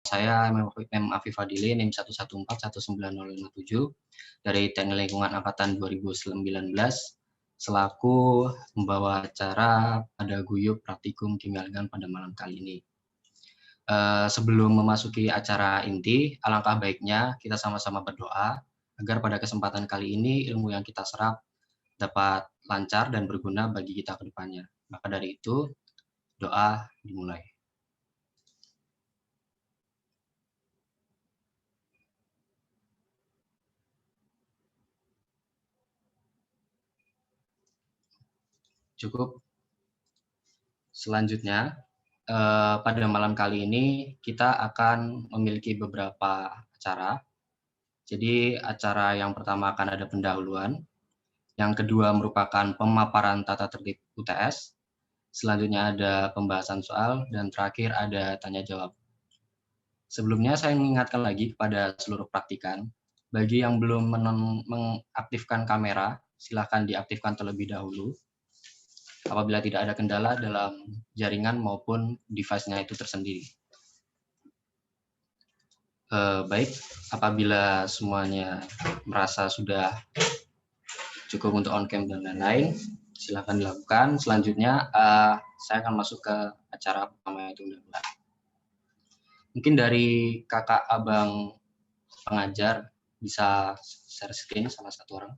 saya M. Afif Fadili, NIM 114190057 dari Teknik Lingkungan Angkatan 2019 selaku membawa acara pada guyup praktikum kimia elegan pada malam kali ini. Sebelum memasuki acara inti, alangkah baiknya kita sama-sama berdoa agar pada kesempatan kali ini ilmu yang kita serap dapat lancar dan berguna bagi kita ke depannya. Maka dari itu, doa dimulai. Cukup. Selanjutnya, pada malam kali ini kita akan memiliki beberapa acara. Jadi acara yang pertama akan ada pendahuluan, yang kedua merupakan pemaparan tata tertib UTS, selanjutnya ada pembahasan soal, dan terakhir ada tanya jawab. Sebelumnya saya mengingatkan lagi kepada seluruh praktikan, bagi yang belum mengaktifkan kamera, silakan diaktifkan terlebih dahulu apabila tidak ada kendala dalam jaringan maupun device-nya itu tersendiri. Baik, apabila semuanya merasa sudah cukup untuk on cam dan lain-lain, silakan dilakukan. Selanjutnya saya akan masuk ke acara pertama, yaitu pendahuluan. Mungkin dari kakak abang pengajar bisa share screen salah satu orang.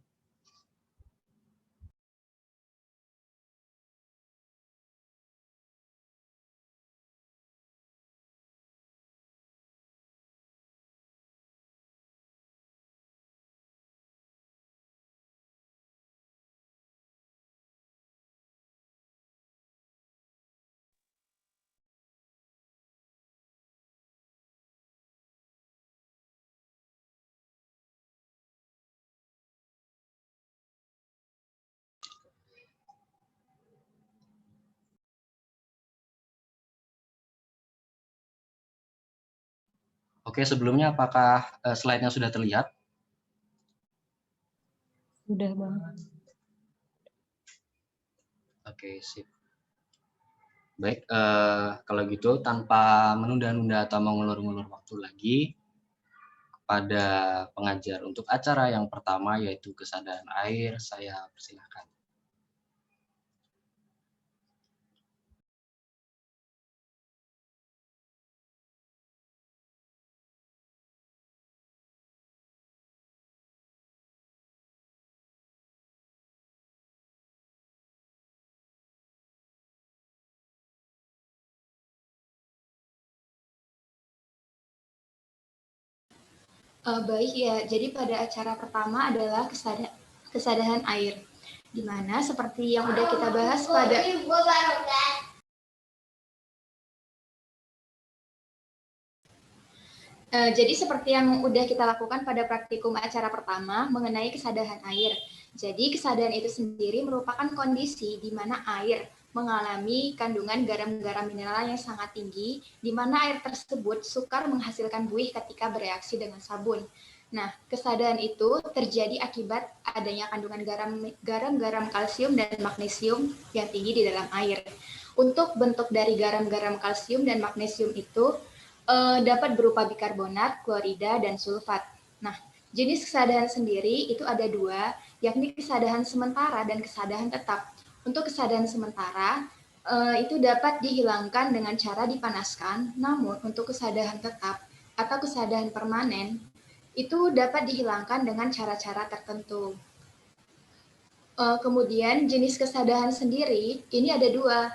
Oke, sebelumnya apakah slide-nya sudah terlihat? Sudah, Bang. Oke, sip. Baik, kalau gitu tanpa menunda-nunda atau mengulur-ngulur waktu lagi, kepada pengajar untuk acara yang pertama yaitu kesadaran air, saya persilahkan. Baik ya, jadi pada acara pertama adalah kesadaran air, di mana seperti yang udah kita bahas pada jadi seperti yang udah kita lakukan pada praktikum acara pertama mengenai kesadaran air. Jadi kesadaran itu sendiri merupakan kondisi di mana air mengalami kandungan garam-garam mineral yang sangat tinggi, di mana air tersebut sukar menghasilkan buih ketika bereaksi dengan sabun. Nah, kesadaran itu terjadi akibat adanya kandungan garam-garam kalsium dan magnesium yang tinggi di dalam air. Untuk bentuk dari garam-garam kalsium dan magnesium itu dapat berupa bikarbonat, klorida, dan sulfat. Nah, jenis kesadaran sendiri itu ada dua, yakni kesadaran sementara dan kesadaran tetap. Untuk kesadaran sementara, itu dapat dihilangkan dengan cara dipanaskan, namun untuk kesadaran tetap atau kesadaran permanen, itu dapat dihilangkan dengan cara-cara tertentu. Kemudian jenis kesadaran sendiri, ini ada dua.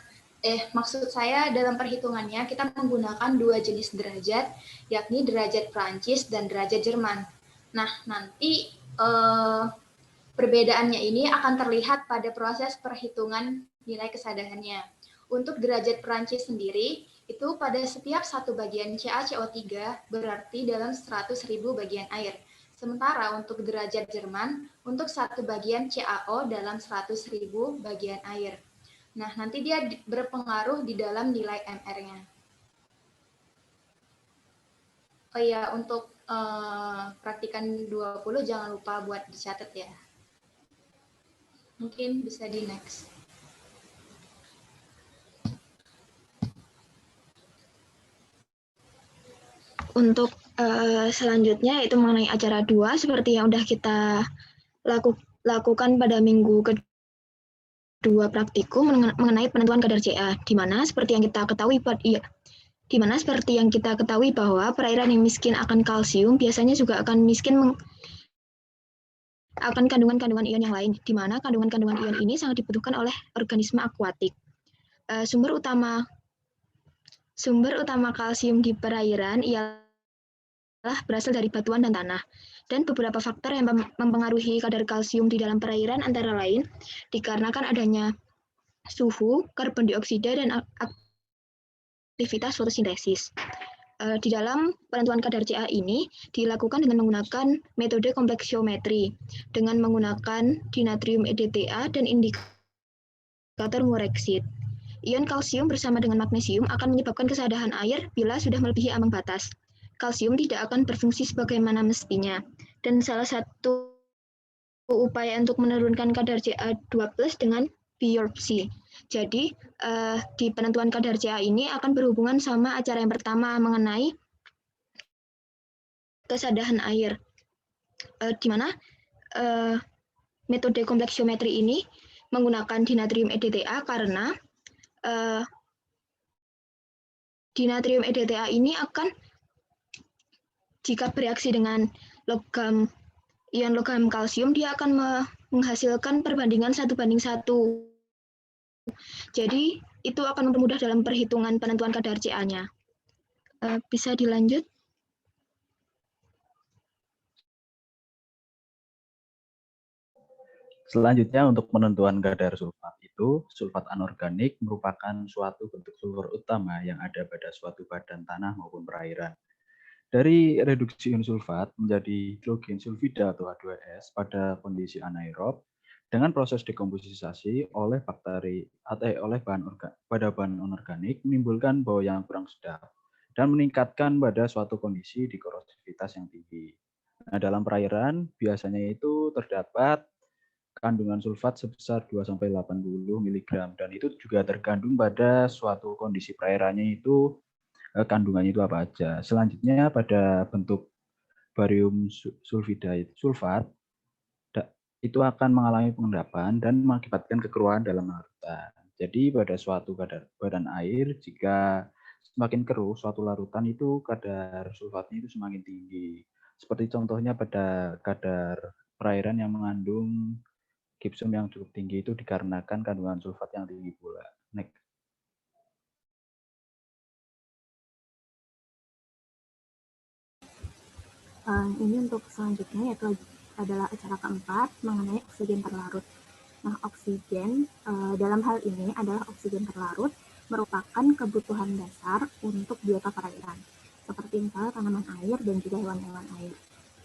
Maksud saya dalam perhitungannya kita menggunakan dua jenis derajat, yakni derajat Prancis dan derajat Jerman. Nah, nanti perbedaannya ini akan terlihat pada proses perhitungan nilai kesadarannya. Untuk derajat Prancis sendiri, itu pada setiap satu bagian CaCO3 berarti dalam 100.000 bagian air. Sementara untuk derajat Jerman, untuk satu bagian CaO dalam 100.000 bagian air. Nah, nanti dia berpengaruh di dalam nilai MR-nya. Oh iya, untuk praktikan 20 jangan lupa buat dicatat ya. Mungkin bisa di next. Untuk selanjutnya yaitu mengenai acara 2 seperti yang sudah kita lakukan pada minggu kedua praktikum mengenai penentuan kadar Ca, di mana seperti yang kita ketahui bahwa perairan yang miskin akan kalsium biasanya juga akan miskin akan kandungan-kandungan ion yang lain, di mana kandungan-kandungan ion ini sangat dibutuhkan oleh organisme akuatik. Sumber utama kalsium di perairan ialah berasal dari batuan dan tanah. Dan beberapa faktor yang mempengaruhi kadar kalsium di dalam perairan antara lain dikarenakan adanya suhu, karbon dioksida, dan aktivitas fotosintesis. Di dalam penentuan kadar Ca ini dilakukan dengan menggunakan metode kompleksiometri dengan menggunakan dinatrium EDTA dan indikator Murex-Sheet. Ion kalsium bersama dengan magnesium akan menyebabkan kesadahan air bila sudah melebihi ambang batas. Kalsium tidak akan berfungsi sebagaimana mestinya. Dan salah satu upaya untuk menurunkan kadar Ca2+ dengan biopsi. Jadi, di penentuan kadar Ca ini akan berhubungan sama acara yang pertama mengenai kesadahan air, di mana metode kompleksiometri ini menggunakan dinatrium EDTA karena dinatrium EDTA ini akan jika bereaksi dengan ion logam kalsium, dia akan menghasilkan perbandingan 1:1. Jadi, itu akan mempermudah dalam perhitungan penentuan kadar Ca-nya. Bisa dilanjut? Selanjutnya untuk penentuan kadar sulfat itu, sulfat anorganik merupakan suatu bentuk sulfur utama yang ada pada suatu badan tanah maupun perairan. Dari reduksi ion sulfat menjadi hidrogen sulfida atau H2S pada kondisi anaerob dengan proses dekomposisasi oleh bakteri atau oleh bahan anorganik menimbulkan bau yang kurang sedap dan meningkatkan pada suatu kondisi dikorosivitas yang tinggi. Nah, dalam perairan biasanya itu terdapat kandungan sulfat sebesar 2-80 mg dan itu juga terkandung pada suatu kondisi perairannya itu kandungannya itu apa aja. Selanjutnya pada bentuk barium sulfida sulfat itu akan mengalami pengendapan dan mengakibatkan kekeruhan dalam larutan. Jadi pada suatu badan air jika semakin keruh suatu larutan itu kadar sulfatnya itu semakin tinggi. Seperti contohnya pada kadar perairan yang mengandung gipsum yang cukup tinggi itu dikarenakan kandungan sulfat yang tinggi pula. Next. Ini untuk selanjutnya yaitu adalah acara keempat mengenai oksigen terlarut. Nah, oksigen dalam hal ini adalah oksigen terlarut merupakan kebutuhan dasar untuk biota perairan, seperti misalnya tanaman air dan juga hewan-hewan air,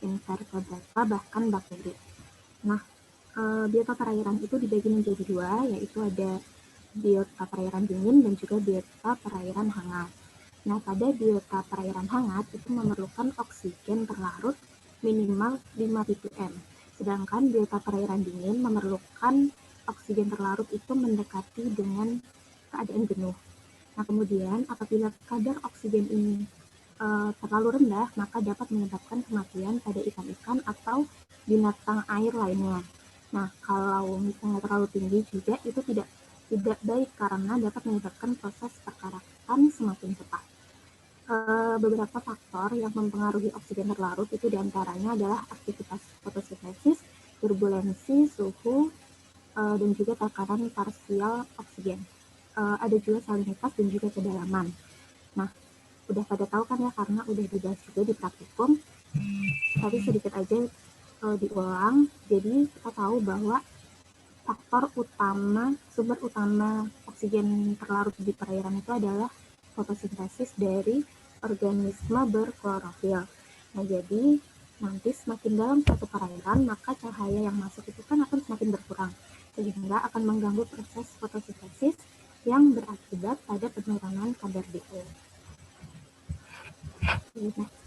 invertebrata bahkan bakteri. Nah, biota perairan itu dibagi menjadi dua, yaitu ada biota perairan dingin dan juga biota perairan hangat. Nah, pada biota perairan hangat itu memerlukan oksigen terlarut minimal 5 ppm. Sedangkan biota perairan dingin memerlukan oksigen terlarut itu mendekati dengan keadaan jenuh. Nah, kemudian apabila kadar oksigen ini terlalu rendah, maka dapat menyebabkan kematian pada ikan-ikan atau binatang air lainnya. Nah, kalau misalnya terlalu tinggi juga itu tidak baik karena dapat menyebabkan proses perkarakan semakin cepat. Beberapa faktor yang mempengaruhi oksigen terlarut itu diantaranya adalah aktivitas fotosintesis, turbulensi, suhu, dan juga tekanan parsial oksigen. Ada juga salinitas dan juga kedalaman. Nah, udah pada tahu kan ya karena udah dibahas juga di praktikum, tapi sedikit aja diulang. Jadi kita tahu bahwa sumber utama oksigen terlarut di perairan itu adalah fotosintesis dari organisme berklorofil. Nah, jadi nanti semakin dalam suatu perairan, maka cahaya yang masuk itu kan akan semakin berkurang, sehingga akan mengganggu proses fotosintesis yang berakibat pada penurunan kadar DO. Next.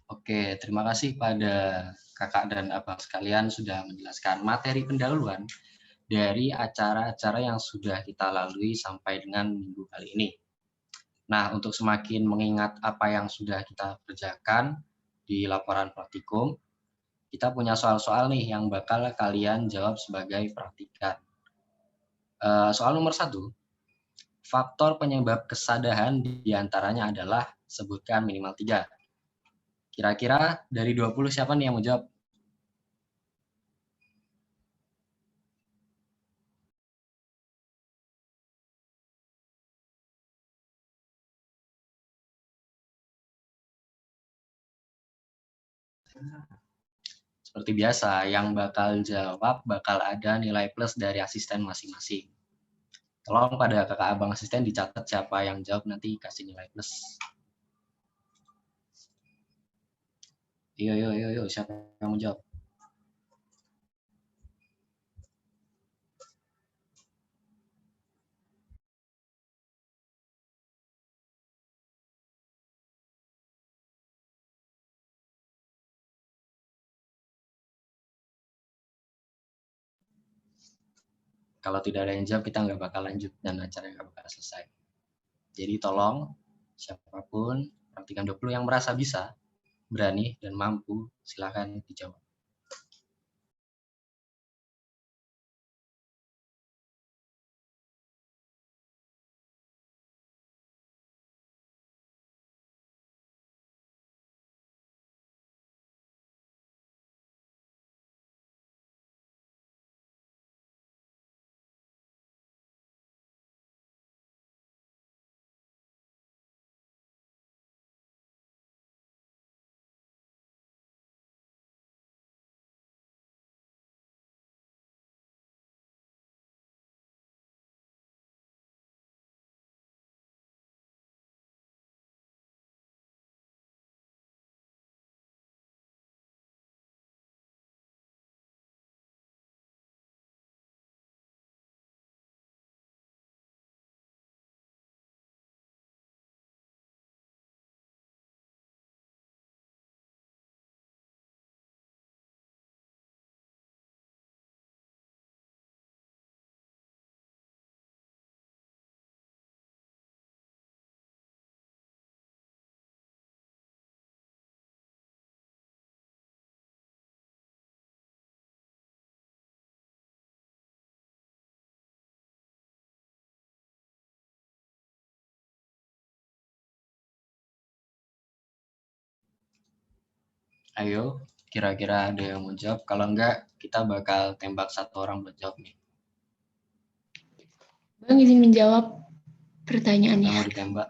Oke, terima kasih pada kakak dan abang sekalian sudah menjelaskan materi pendahuluan dari acara-acara yang sudah kita lalui sampai dengan minggu kali ini. Nah, untuk semakin mengingat apa yang sudah kita kerjakan di laporan praktikum, kita punya soal-soal nih yang bakal kalian jawab sebagai praktikan. Soal nomor 1, faktor penyebab kesadahan diantaranya adalah sebutkan minimal 3. Kira-kira dari 20 siapa nih yang mau jawab? Seperti biasa, yang bakal jawab bakal ada nilai plus dari asisten masing-masing. Tolong pada kakak abang asisten dicatat siapa yang jawab, nanti kasih nilai plus. Yo, siapa yang mau jawab? Kalau tidak ada yang jawab, kita nggak bakal lanjut dan acara nggak bakal selesai. Jadi tolong, siapapun, praktikan 20 yang merasa bisa, berani, dan mampu, silakan dijawab. Ayo, kira-kira ada yang mau jawab? Kalau enggak, kita bakal tembak satu orang buat jawab nih. Bang izin menjawab pertanyaannya. Yang mau ditembak?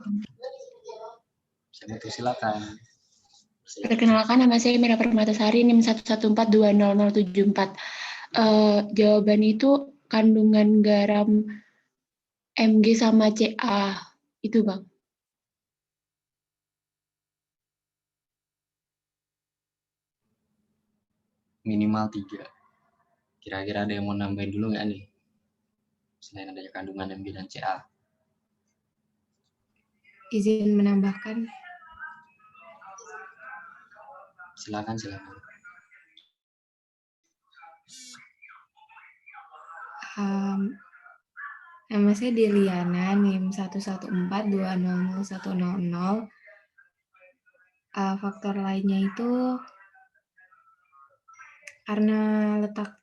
Saya butuh, silakan. Perkenalkan, nama saya Mira Permatasari, NIM 114200074. Jawaban itu kandungan garam Mg sama Ca. Itu, Bang. Minimal 3. Kira-kira ada yang mau nambahin dulu nggak nih? Selain adanya kandungan Mg dan Ca. Izin menambahkan. Silakan. Nama saya Deliana, NIM 114200100. Faktor lainnya itu karena letak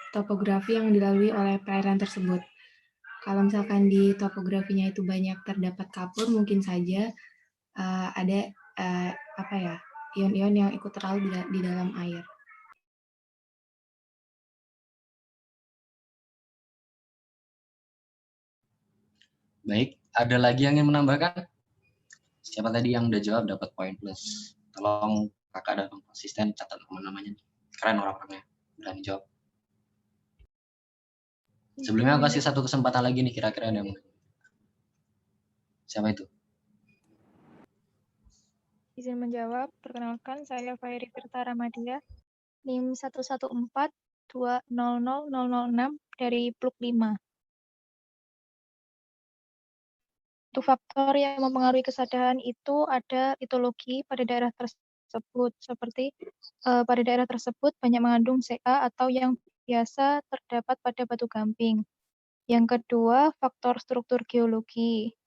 topografi yang dilalui oleh perairan tersebut. Kalau misalkan di topografinya itu banyak terdapat kapur, mungkin saja ada ion-ion yang ikut terlalu di dalam air. Baik, ada lagi yang ingin menambahkan? Siapa tadi yang udah jawab dapat poin plus. Tolong kakak dan asisten catat nama-namanya. Keren orang-orangnya, berani jawab. Sebelumnya aku kasih satu kesempatan lagi nih, kira-kira ada yang siapa itu? Izin menjawab, perkenalkan saya Fairi Tirta Ramadia, NIM 114200006 dari Pluk 5. Untuk faktor yang mempengaruhi kesadaran itu ada litologi pada daerah tersebut. tersebut, seperti pada daerah tersebut banyak mengandung Ca atau yang biasa terdapat pada batu gamping. Yang kedua, faktor struktur geologi.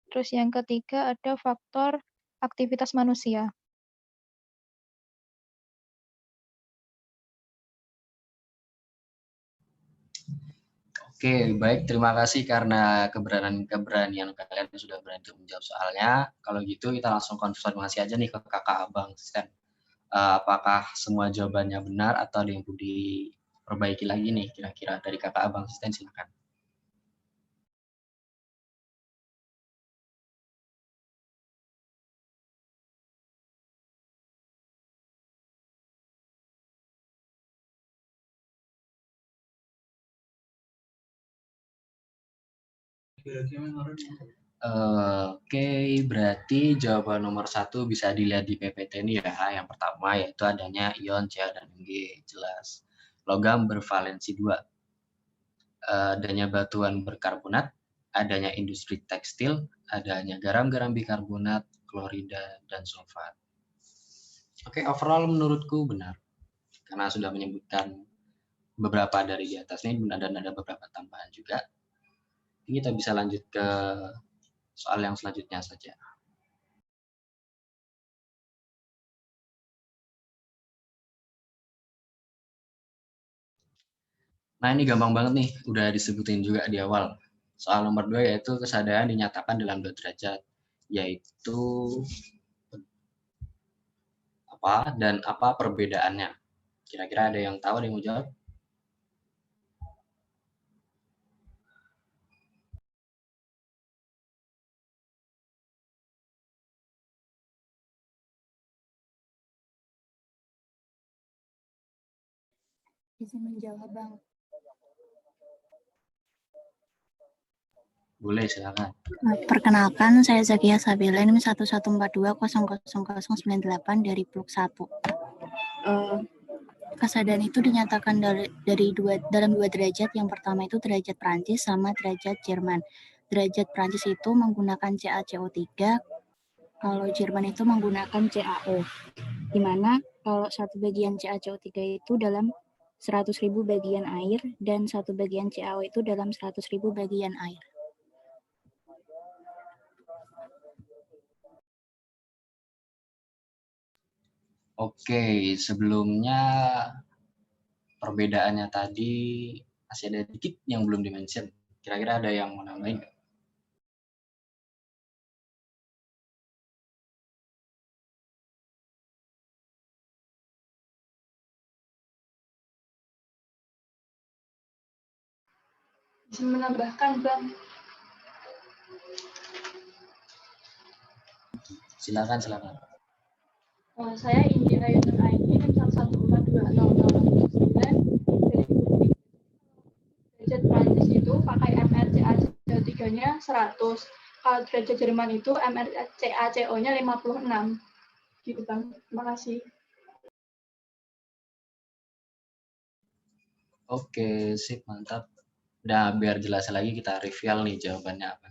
Terus yang ketiga ada faktor aktivitas manusia. Oke, baik. Terima kasih karena keberanian kalian sudah berani untuk menjawab soalnya. Kalau gitu kita langsung konfirmasi aja nih ke kakak abang asisten. Apakah semua jawabannya benar atau ada yang perlu diperbaiki lagi nih kira-kira dari kakak abang asisten, silakan. Oke, berarti jawaban nomor 1 bisa dilihat di PPT ini ya. Yang pertama yaitu adanya ion Ca dan Mg, jelas. Logam bervalensi 2. Adanya batuan berkarbonat, adanya industri tekstil, adanya garam-garam bikarbonat, klorida, dan sulfat. Oke, overall menurutku benar. Karena sudah menyebutkan beberapa dari di atas ini dan ada beberapa tambahan juga. Ini kita bisa lanjut ke soal yang selanjutnya saja. Nah, ini gampang banget nih, udah disebutin juga di awal. Soal nomor 2 yaitu kesadaran dinyatakan dalam 2 derajat, yaitu apa dan apa perbedaannya. Kira-kira ada yang tahu, ada yang mau jawab? Bisa menjawab, Bang. Boleh, silakan. Perkenalkan, saya Zakia Sabila, NIM 114200098 dari Blok 1. Kesadaran itu dinyatakan dalam 2 derajat. Yang pertama itu derajat Prancis sama derajat Jerman. Derajat Prancis itu menggunakan CaCO3, kalau Jerman itu menggunakan CaO. Di mana kalau 1 bagian CaCO3 itu dalam 100.000 bagian air dan 1 bagian CaO itu dalam 100.000 bagian air. Oke, sebelumnya perbedaannya tadi masih ada dikit yang belum di-mention. Kira-kira ada yang mau nambahin nggak? Bisa menambahkan, Bang. Silakan. Saya Indira Yusuf Aini, NIM 1142009 dari derajat Prancis itu pakai MrCaCO3-nya 100. Kalau derajat Jerman itu MrCaCO-nya 56. Gitu, Bang. Terima kasih. Oke, sip, mantap. Nah, biar jelas lagi kita review nih jawabannya apa.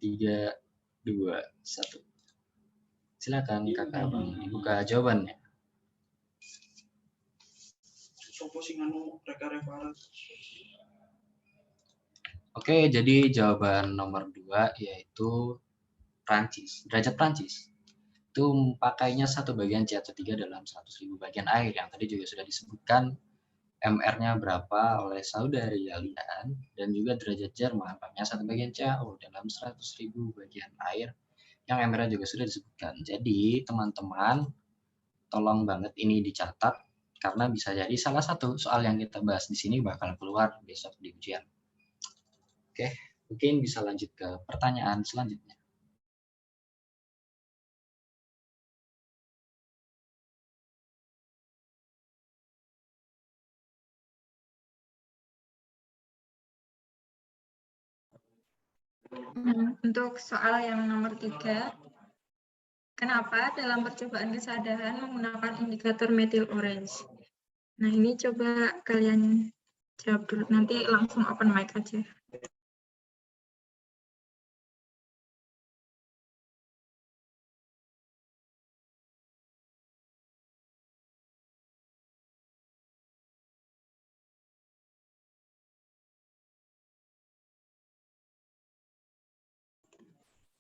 3, 2, 1. Silakan kakak abang dibuka jawabannya. Oke, jadi jawaban nomor 2 yaitu Prancis, derajat Prancis. Itu pakainya 1 bagian CaCO3 dalam 100.000 bagian air, yang tadi juga sudah disebutkan MR-nya berapa oleh saudari kalian, dan juga derajat Jerman pakainya 1 bagian CaO dalam 100.000 bagian air, yang MR-nya juga sudah disebutkan. Jadi teman-teman tolong banget ini dicatat, karena bisa jadi salah satu soal yang kita bahas di sini bakal keluar besok di ujian. Oke, mungkin bisa lanjut ke pertanyaan selanjutnya. Untuk soal yang nomor 3, kenapa dalam percobaan kesadaran menggunakan indikator methyl orange? Nah, ini coba kalian jawab dulu, nanti langsung open mic aja.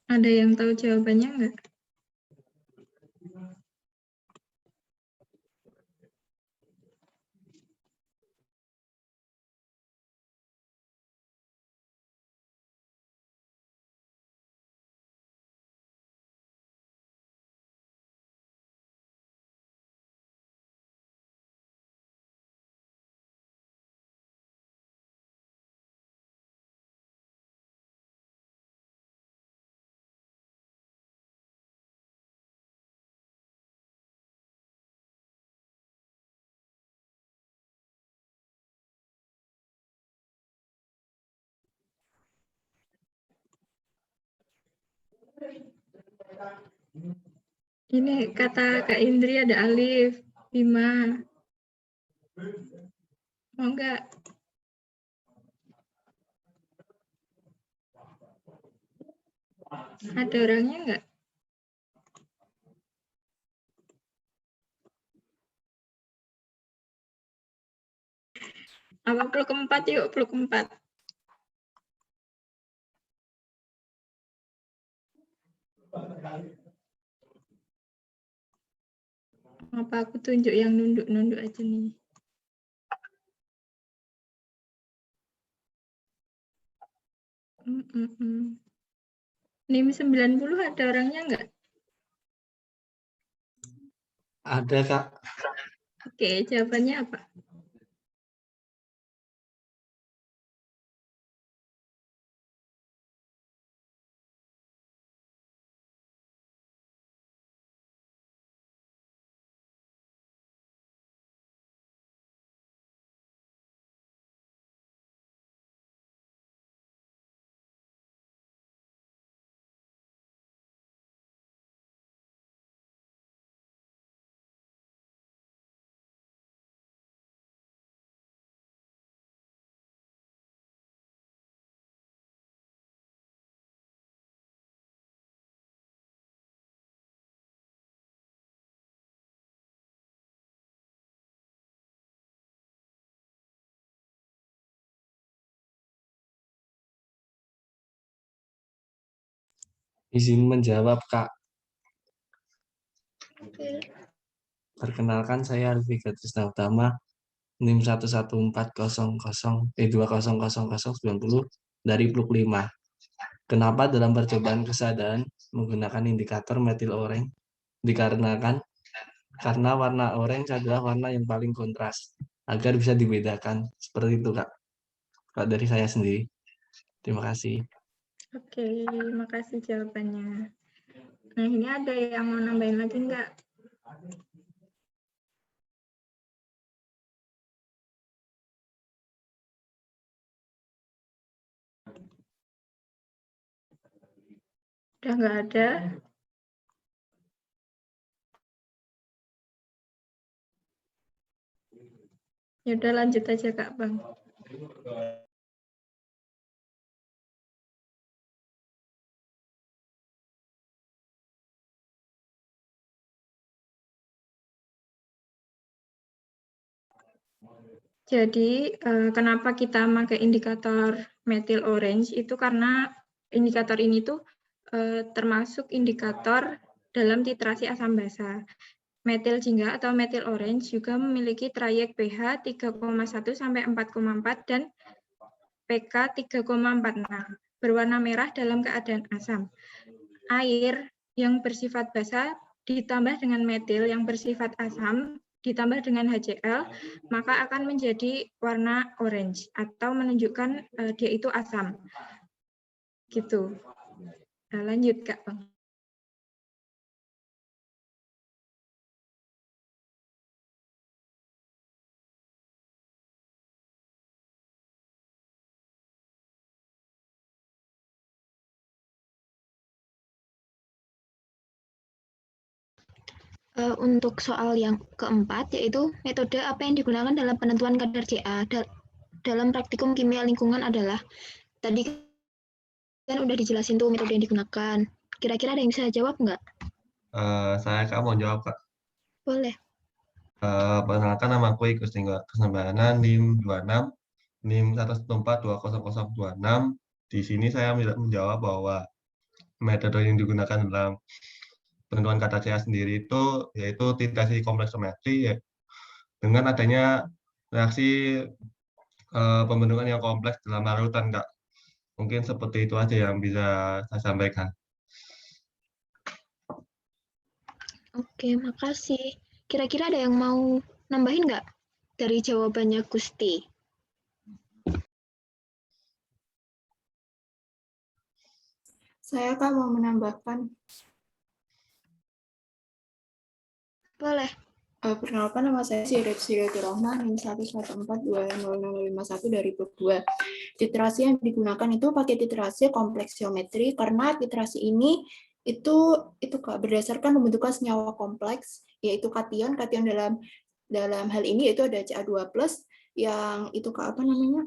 Ada yang tahu jawabannya nggak? Ini kata Kak Indri ada Alif, Bima. Mau nggak? Ada orangnya nggak? Apa peluk 4 yuk, peluk 4. Apa aku tunjuk yang nunduk-nunduk aja nih? NIM 90 ada orangnya nggak? Ada, Kak. Oke, jawabannya apa? Izin menjawab, Kak. Oke. Perkenalkan, saya Arfi Trisna Utama, NIM 11400200090 dari Pluk 5. Kenapa dalam percobaan kesadaran menggunakan indikator metil orange? Dikarenakan karena warna orange adalah warna yang paling kontras, agar bisa dibedakan. Seperti itu, Kak. Kak, dari saya sendiri. Terima kasih. Oke, makasih jawabannya. Nah, ini ada yang mau nambahin lagi nggak? Udah nggak ada? Ya udah lanjut aja Kak Bang. Jadi kenapa kita pakai indikator metil orange itu karena indikator ini tuh termasuk indikator dalam titrasi asam basa. Metil jingga atau metil orange juga memiliki trayek pH 3,1 sampai 4,4 dan pK 3,46. Berwarna merah dalam keadaan asam. Air yang bersifat basa ditambah dengan metil yang bersifat asam ditambah dengan HCl, maka akan menjadi warna orange atau menunjukkan dia itu asam. Gitu. Nah, lanjut Kak Bang. Untuk soal yang keempat, yaitu metode apa yang digunakan dalam penentuan kadar Ca dalam praktikum kimia lingkungan adalah, tadi kan udah dijelasin tuh metode yang digunakan. Kira-kira ada yang bisa jawab nggak? Saya Kak mau jawab Kak. Boleh. Perkenalkan nama aku Ikus Tinggal Kesembahana NIM 26, NIM 114200026. Di sini saya menjawab bahwa metode yang digunakan dalam penentuan kadar CA sendiri itu yaitu titrasi kompleksometri ya, dengan adanya reaksi pembentukan yang kompleks dalam larutan, Kak. Mungkin seperti itu aja yang bisa saya sampaikan. Oke, makasih. Kira-kira ada yang mau nambahin nggak dari jawabannya Gusti? Saya Kak mau menambahkan. Boleh. Perkenalkan, nama saya Sirati Rohma, NIM 114200051 dari Blok 2. Titrasi yang digunakan itu pakai titrasi kompleksiometri karena titrasi ini itu Kak, berdasarkan pembentukan senyawa kompleks yaitu kation dalam hal ini yaitu ada Ca2+ yang itu Kak apa namanya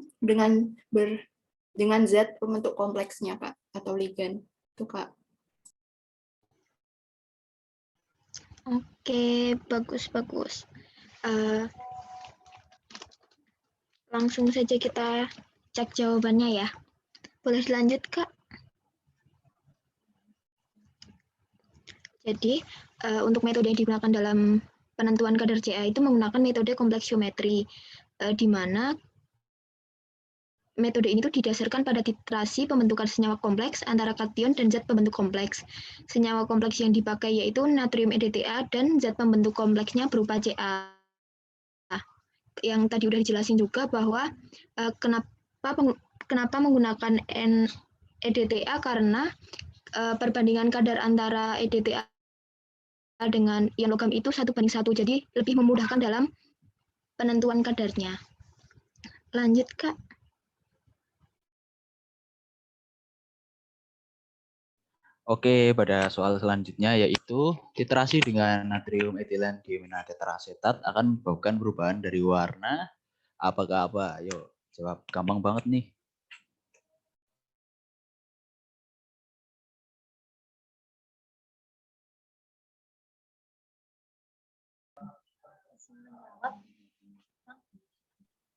dengan zat pembentuk kompleksnya Kak atau ligan itu Kak. Oke, bagus. Langsung saja kita cek jawabannya ya. Boleh dilanjut, Kak? Jadi, untuk metode yang digunakan dalam penentuan kadar Ca itu menggunakan metode kompleksiometri, di mana metode ini tuh didasarkan pada titrasi pembentukan senyawa kompleks antara kation dan zat pembentuk kompleks. Senyawa kompleks yang dipakai yaitu natrium EDTA dan zat pembentuk kompleksnya berupa Ca. Yang tadi udah dijelasin juga bahwa kenapa menggunakan EDTA karena perbandingan kadar antara EDTA dengan ion logam itu 1:1, jadi lebih memudahkan dalam penentuan kadarnya. Lanjut, Kak. Oke, pada soal selanjutnya yaitu titrasi dengan natrium etilen diamina tetraasetat akan menyebabkan perubahan dari warna apakah apa? Ayo jawab, gampang banget nih.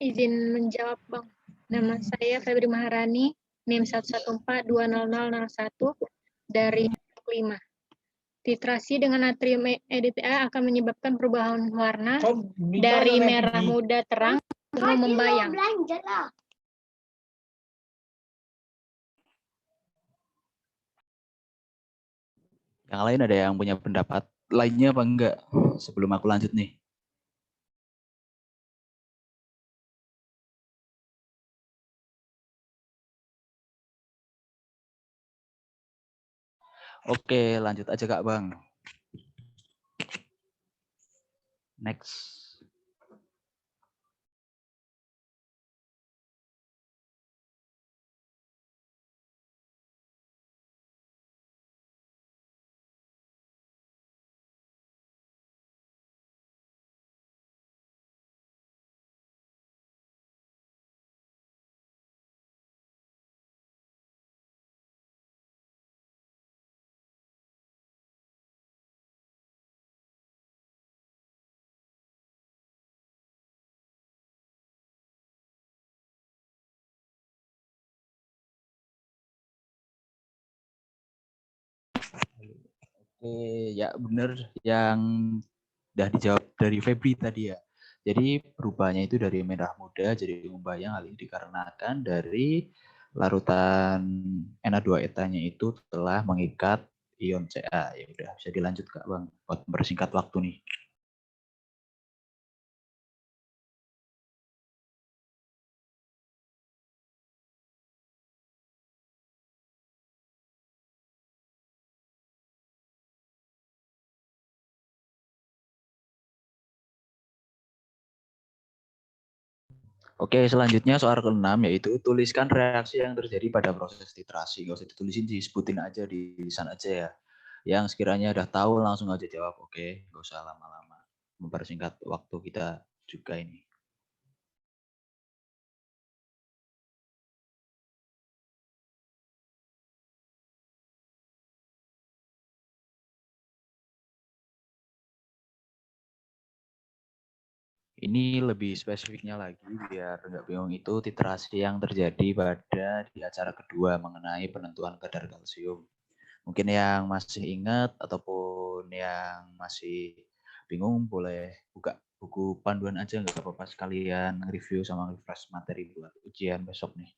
Izin menjawab, Bang. Nama saya Febri Maharani, NIM 1142001 dari 5. Titrasi dengan natrium EDTA akan menyebabkan perubahan warna dari merah muda terang ke membayang. Yang lain ada yang punya pendapat lainnya apa enggak sebelum aku lanjut nih? Oke, lanjut aja Kak Bang. Next. Oke, ya benar yang udah dijawab dari Febri tadi ya. Jadi perubahannya itu dari merah muda jadi membayang, hal ini dikarenakan dari larutan Na2-etanya itu telah mengikat ion Ca. Ya udah bisa dilanjut Kak Bang buat mempersingkat waktu nih. Oke, selanjutnya soal ke-6 yaitu tuliskan reaksi yang terjadi pada proses titrasi. Nggak usah ditulisin, disebutin aja di lisan aja ya. Yang sekiranya udah tahu langsung aja jawab, oke? Nggak usah lama-lama. Mempersingkat waktu kita juga ini. Ini lebih spesifiknya lagi biar nggak bingung, itu titrasi yang terjadi pada di acara kedua mengenai penentuan kadar kalsium. Mungkin yang masih ingat ataupun yang masih bingung boleh buka buku panduan aja, nggak apa-apa, sekalian review sama refresh materi buat ujian besok nih.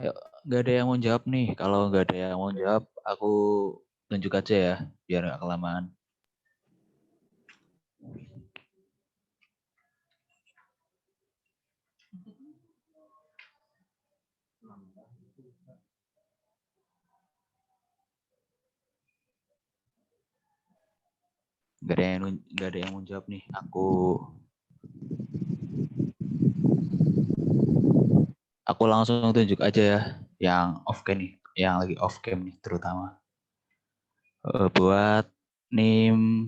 Ayo, nggak ada yang mau jawab nih. Kalau nggak ada yang mau jawab, aku tunjuk aja ya, biar nggak kelamaan. Nggak ada yang mau jawab nih. Aku langsung tunjuk aja ya, yang off cam nih, yang lagi off cam nih terutama. Buat NIM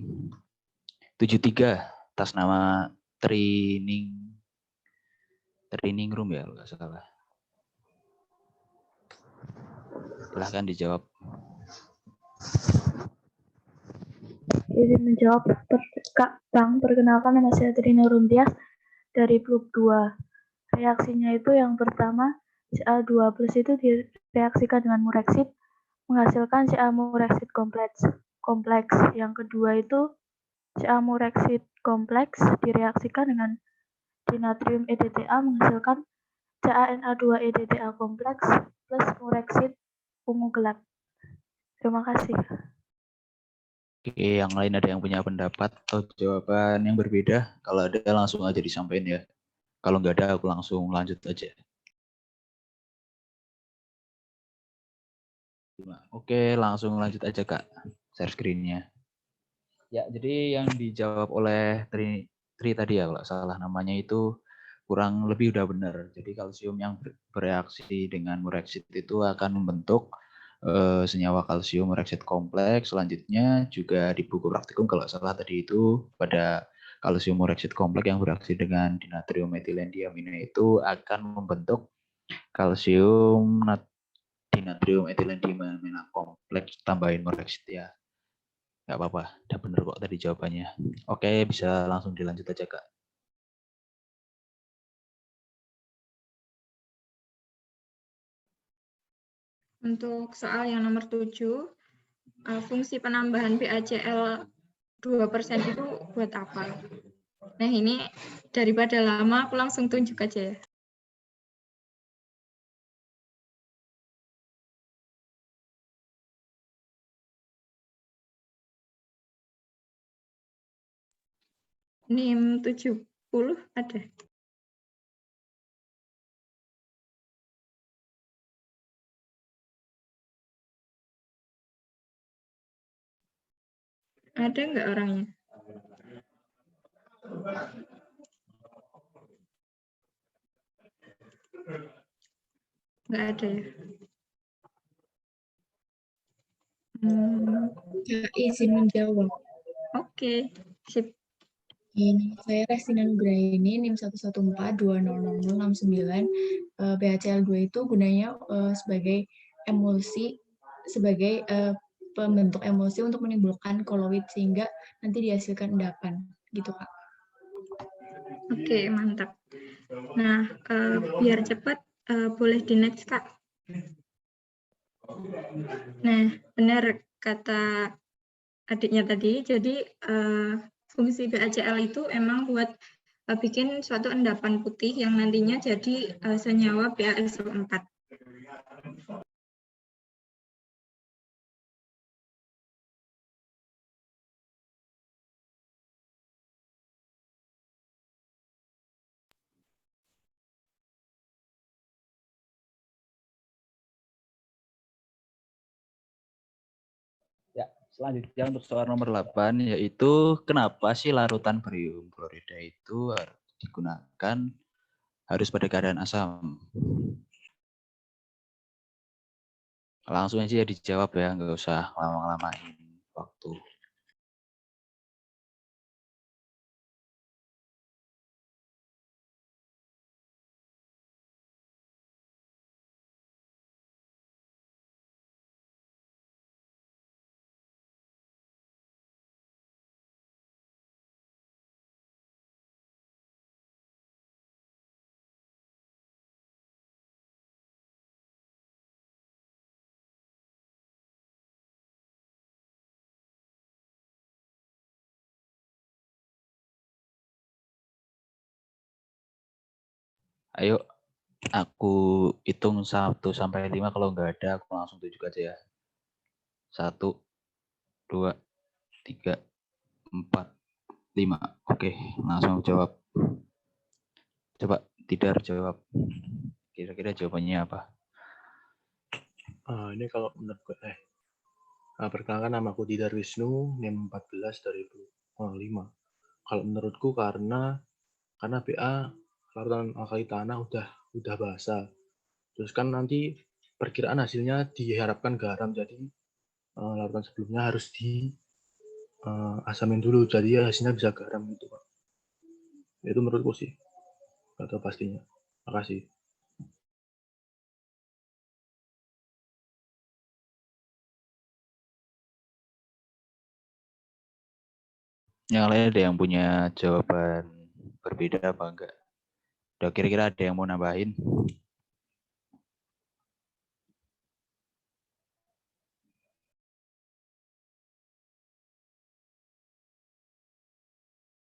73 atas nama training room ya, kalau nggak salah. Silahkan dijawab. Izin menjawab, Kak Bang, perkenalkan nama saya Trina Runtias dari Blok 2. Reaksinya itu yang pertama, Ca2+ itu direaksikan dengan mureksit, menghasilkan Ca mureksit kompleks. Yang kedua itu Ca mureksit kompleks direaksikan dengan dinatrium EDTA menghasilkan CaNa2 EDTA kompleks plus mureksit ungu gelap. Terima kasih. Oke, yang lain ada yang punya pendapat atau jawaban yang berbeda? Kalau ada langsung aja disampaikan ya. Kalau nggak ada, aku langsung lanjut aja. Oke, langsung lanjut aja Kak, share screen-nya. Ya, jadi yang dijawab oleh Tri tadi ya, kalau salah namanya itu kurang lebih udah benar. Jadi kalsium yang bereaksi dengan mureksit itu akan membentuk senyawa kalsium mureksit kompleks. Selanjutnya juga di buku praktikum kalau salah tadi itu pada kalsium mureksit kompleks yang bereaksi dengan dinatrium etilendiamina itu akan membentuk kalsium dinatrium etilendiamina kompleks tambahin mureksit ya. Nggak apa-apa, udah bener kok tadi jawabannya. Oke, bisa langsung dilanjut aja Kak. Untuk soal yang nomor 7, fungsi penambahan BaCl 2% itu buat apa? Nah, ini daripada lama, aku langsung tunjuk aja ya. NIM 70 ada. Ada nggak orangnya? Nggak ada ya? Izin menjawab. Oke, sip. Ini saya Restina Nugraini, NIM 114200069. BHCl2 itu gunanya sebagai emulsi, sebagai pembentuk emulsi untuk menimbulkan koloid sehingga nanti dihasilkan endapan, gitu Kak. Oke, mantap. Nah, biar cepat, boleh di next Kak. Nah, benar kata adiknya tadi, jadi fungsi BaCl itu emang buat bikin suatu endapan putih yang nantinya jadi senyawa BaSO4. Ya, Selanjutnya untuk soal nomor 8, yaitu kenapa sih larutan barium klorida itu digunakan harus pada keadaan asam? Langsung aja ya dijawab ya, nggak usah lama-lamain waktu. Ayo, aku hitung 1 sampai 5, kalau nggak ada aku langsung tunjuk aja ya. 1, 2, 3, 4, 5. Oke, langsung jawab. Coba Tidar jawab. Kira-kira jawabannya apa? Ini kalau menurut gue, perkenalkan namaku Tidar Wisnu, NIM 14 dari 5. Kalau menurutku karena BA larutan alkali tanah udah basah. Terus kan nanti perkiraan hasilnya diharapkan garam, jadi larutan sebelumnya harus asamin dulu, jadi hasilnya bisa garam gitu, Pak. Itu menurutku sih, nggak tahu pastinya. Makasih. Yang lain ada yang punya jawaban berbeda apa enggak? Udah kira-kira ada yang mau nambahin?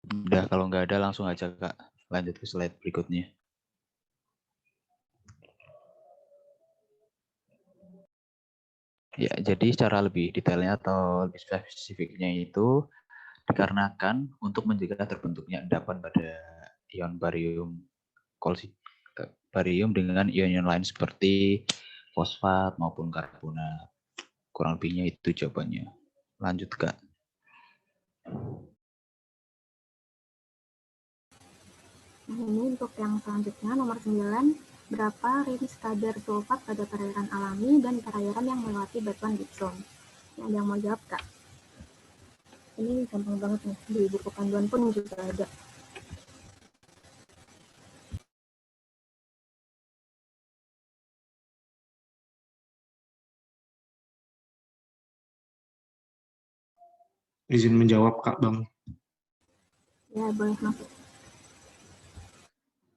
Udah, kalau nggak ada langsung aja Kak. Lanjut ke slide berikutnya. Ya, jadi secara lebih detailnya atau lebih spesifiknya itu dikarenakan untuk mencegah terbentuknya endapan pada ion barium dengan ion-ion lain seperti fosfat maupun karbonat. Kurang lebihnya itu jawabannya. Lanjut Kak. Nah, ini untuk yang selanjutnya nomor 9, berapa range kadar sulfat pada perairan alami dan perairan yang melewati batuan gipsum? Ada yang mau jawab Kak? Ini gampang banget nih, di buku panduan pun juga ada. Izin menjawab Kak Bang. Ya, boleh masuk.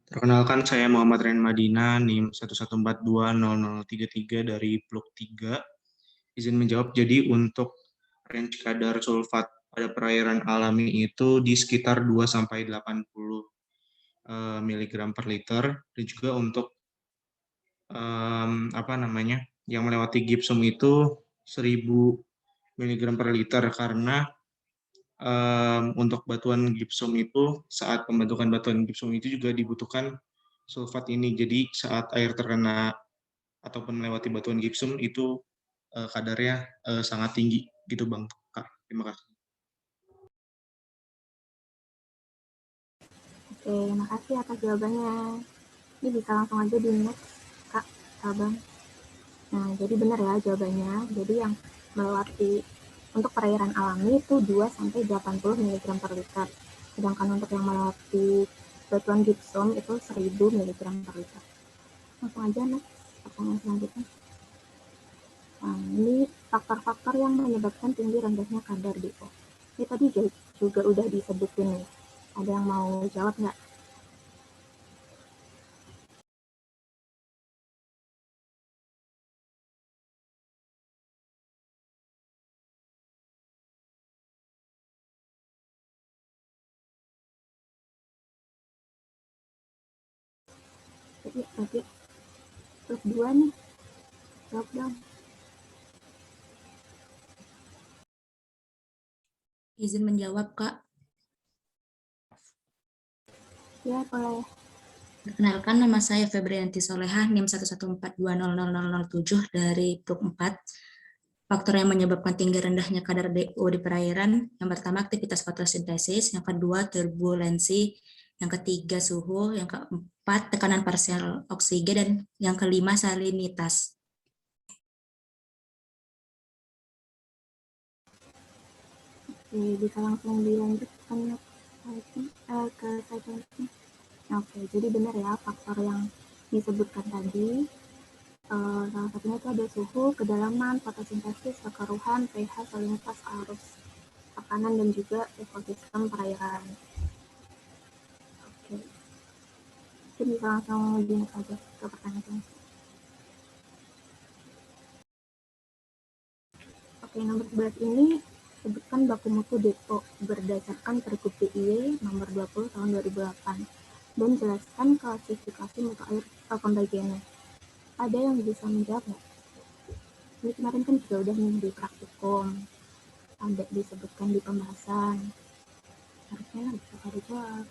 Perkenalkan, saya Muhammad Ren Madina, NIM 114200033 dari Pluk 3. Izin menjawab, jadi untuk range kadar sulfat pada perairan alami itu di sekitar 2-80 mg per liter, dan juga untuk yang melewati gipsum itu 1000 mg per liter, karena untuk batuan gipsum itu, saat pembentukan batuan gipsum itu juga dibutuhkan sulfat ini. Jadi saat air terkena ataupun melewati batuan gipsum itu kadarnya sangat tinggi gitu Bang Kak. Terima kasih. Oke, makasih atas jawabannya. Ini bisa langsung aja di next Kak Bang. Nah, jadi benar ya jawabannya. Jadi yang melewati untuk perairan alami itu 2-80 mg per liter. Sedangkan untuk yang melewati batuan gipsum itu 1000 mg per liter. Langsung aja next, pertanyaan selanjutnya. Nah, ini faktor-faktor yang menyebabkan tinggi rendahnya kadar DO. Ini tadi juga udah disebutin nih. Ada yang mau jawab nggak? Tadi plus 2 nih. Jawab dong. Izin menjawab, Kak. Ya, boleh. Perkenalkan, nama saya Febrianti Solehah, NIM 114200007 dari Pluk 4. faktor yang menyebabkan tinggi rendahnya kadar DO di perairan. Yang pertama aktivitas fotosintesis, yang kedua turbulensi, yang ketiga suhu, yang keempat tekanan parsial oksigen, dan yang kelima salinitas. Oke, bisa langsung dilanjutkan ke slide selanjutnya. Oke, jadi benar ya faktor yang disebutkan tadi. Salah satunya itu ada suhu, kedalaman, fotosintesis, kekeruhan, pH, salinitas, arus, tekanan, dan juga ekosistem perairan. Oke, mungkin bisa langsung dinext aja ke pertanyaan selanjutnya. Oke, nomor 11 ini sebutkan baku mutu DO berdasarkan Pergub DIY nomor 20 tahun 2008 dan jelaskan klasifikasi mutu air pembagiannya. Ada yang bisa menjawab nggak? Ini kemarin kan juga udah nih di praktikum, ada disebutkan di pembahasan. Harusnya bisa pada jawab.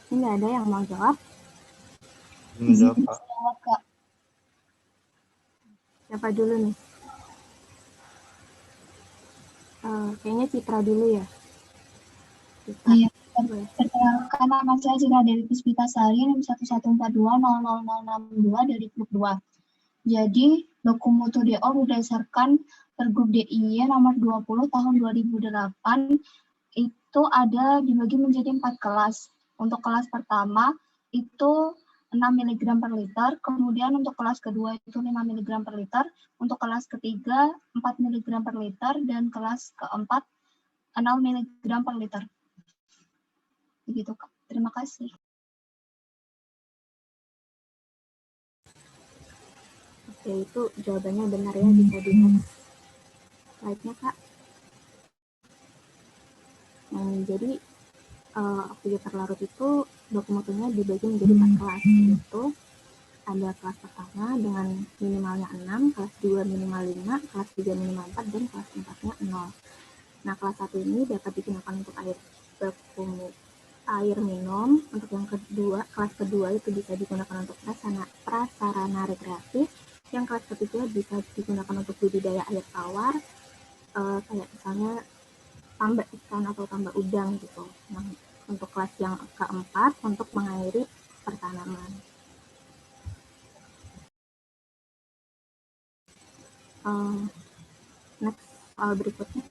Ini nggak ada yang mau jawab? Menjawab, Kak. Siapa dulu nih? Kayaknya Citra dulu ya. Citra. Iya, perkenalkan nama saya Citra Dewi Puspitasari, NIM 114200062 dari Grup 2. Jadi, baku mutu DO berdasarkan Pergub DIY nomor 20 tahun 2008 itu ada dibagi menjadi 4 kelas. Untuk kelas pertama itu 6 mg per liter, kemudian untuk kelas kedua itu 5 mg per liter, untuk kelas ketiga 4 mg per liter, dan kelas keempat 6 mg per liter. Begitu, Kak. Terima kasih. Oke, itu jawabannya benar ya, bisa di-next slide-nya, Kak. Nah, jadi oksigen terlarut itu baku mutunya dibagi menjadi 4 kelas, yaitu ada kelas pertama dengan minimalnya 6, kelas 2 minimal 5, kelas 3 minimal 4, dan kelas 4-nya 0. Nah, kelas 1 ini dapat digunakan untuk air minum. Untuk yang kedua, kelas kedua itu bisa digunakan untuk prasarana rekreatif. Yang kelas ketiga bisa digunakan untuk budidaya air tawar, kayak misalnya tambak ikan atau tambak udang gitu. Nah, untuk kelas yang keempat untuk mengairi pertanaman. Next, soal berikutnya.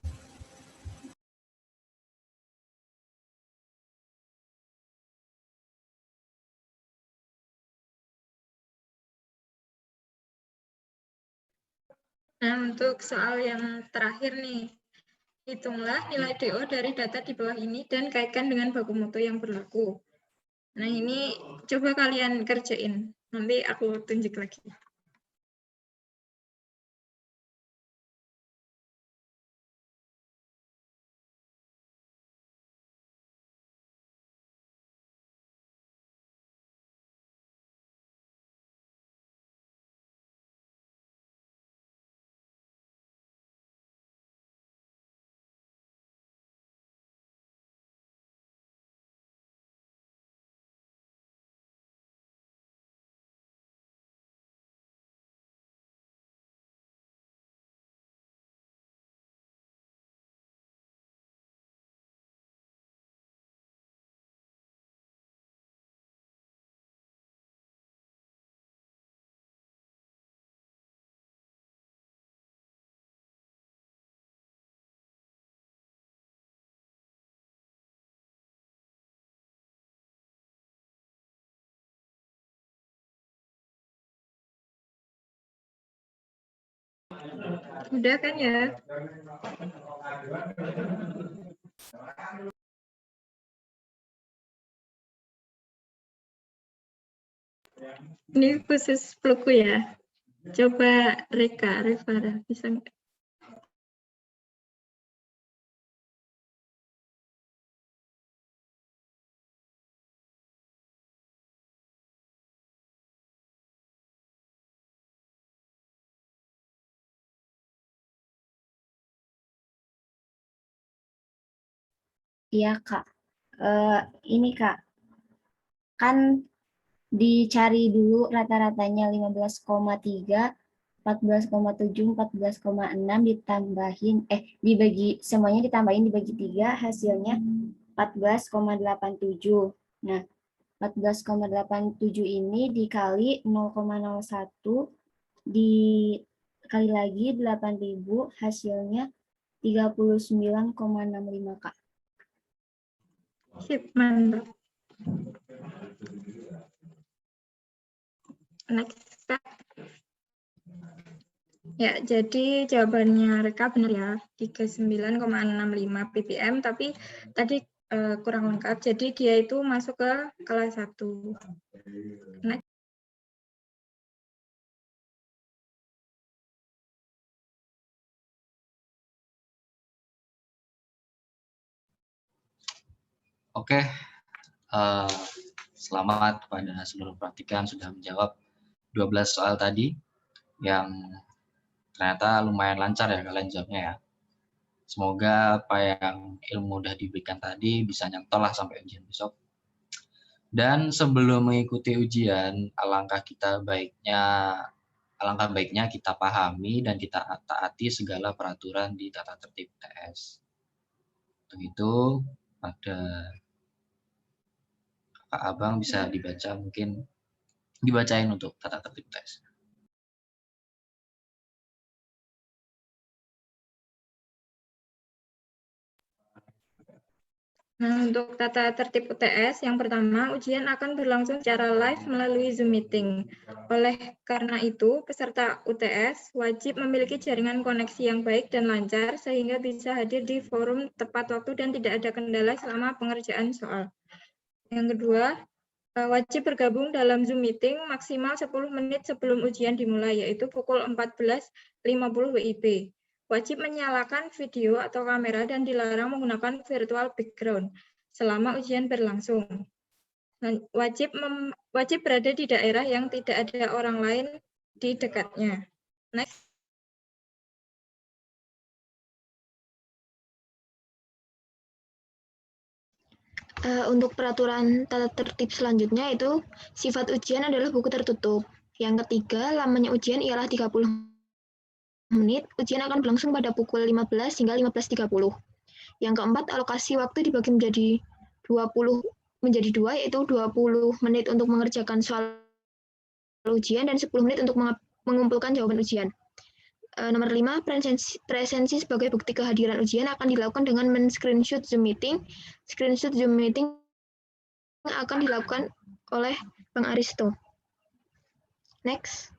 Nah, untuk soal yang terakhir nih, hitunglah nilai DO dari data di bawah ini dan kaitkan dengan baku mutu yang berlaku. Nah, ini coba kalian kerjain. Nanti aku tunjuk lagi. Udah kan ya? Ini khusus Pluku ya. Coba Revara, bisa nggak? Iya, Kak. Ini, Kak. Kan dicari dulu rata-ratanya 15,3, 14,7, 14,6 ditambahin, dibagi, semuanya ditambahin dibagi 3, hasilnya 14,87. Nah, 14,87 ini dikali 0,01 dikali lagi 8.000, hasilnya 39,65, Kak. Sip, mantap. Next, Kak. Ya, jadi jawabannya Reka benar ya, 39,65 ppm, tapi tadi kurang lengkap, jadi dia itu masuk ke kelas 1. Next. Oke, selamat kepada seluruh praktikan sudah menjawab 12 soal tadi yang ternyata lumayan lancar ya kalian jawabnya ya. Semoga apa yang ilmu udah diberikan tadi bisa nyantol lah sampai ujian besok. Dan sebelum mengikuti ujian, alangkah baiknya kita pahami dan kita taati segala peraturan di tata tertib UTS. Untuk itu, ada Kak Abang bisa dibaca, mungkin dibacain untuk tata tertib UTS. Nah, untuk tata tertib UTS, yang pertama, ujian akan berlangsung secara live melalui Zoom meeting. Oleh karena itu, peserta UTS wajib memiliki jaringan koneksi yang baik dan lancar, sehingga bisa hadir di forum tepat waktu dan tidak ada kendala selama pengerjaan soal. Yang kedua, wajib bergabung dalam Zoom meeting maksimal 10 menit sebelum ujian dimulai, yaitu pukul 14.50 WIB. Wajib menyalakan video atau kamera dan dilarang menggunakan virtual background selama ujian berlangsung. Dan wajib berada di daerah yang tidak ada orang lain di dekatnya. Next. Untuk peraturan tata tertib selanjutnya itu sifat ujian adalah buku tertutup. Yang ketiga, lamanya ujian ialah 30 menit. Ujian akan berlangsung pada pukul 15 hingga 15.30. Yang keempat, alokasi waktu dibagi menjadi 2, yaitu 20 menit untuk mengerjakan soal ujian dan 10 menit untuk mengumpulkan jawaban ujian. Nomor 5, presensi sebagai bukti kehadiran ujian akan dilakukan dengan men-screenshot Zoom meeting. Screenshot Zoom meeting akan dilakukan oleh Bang Aristo. Next.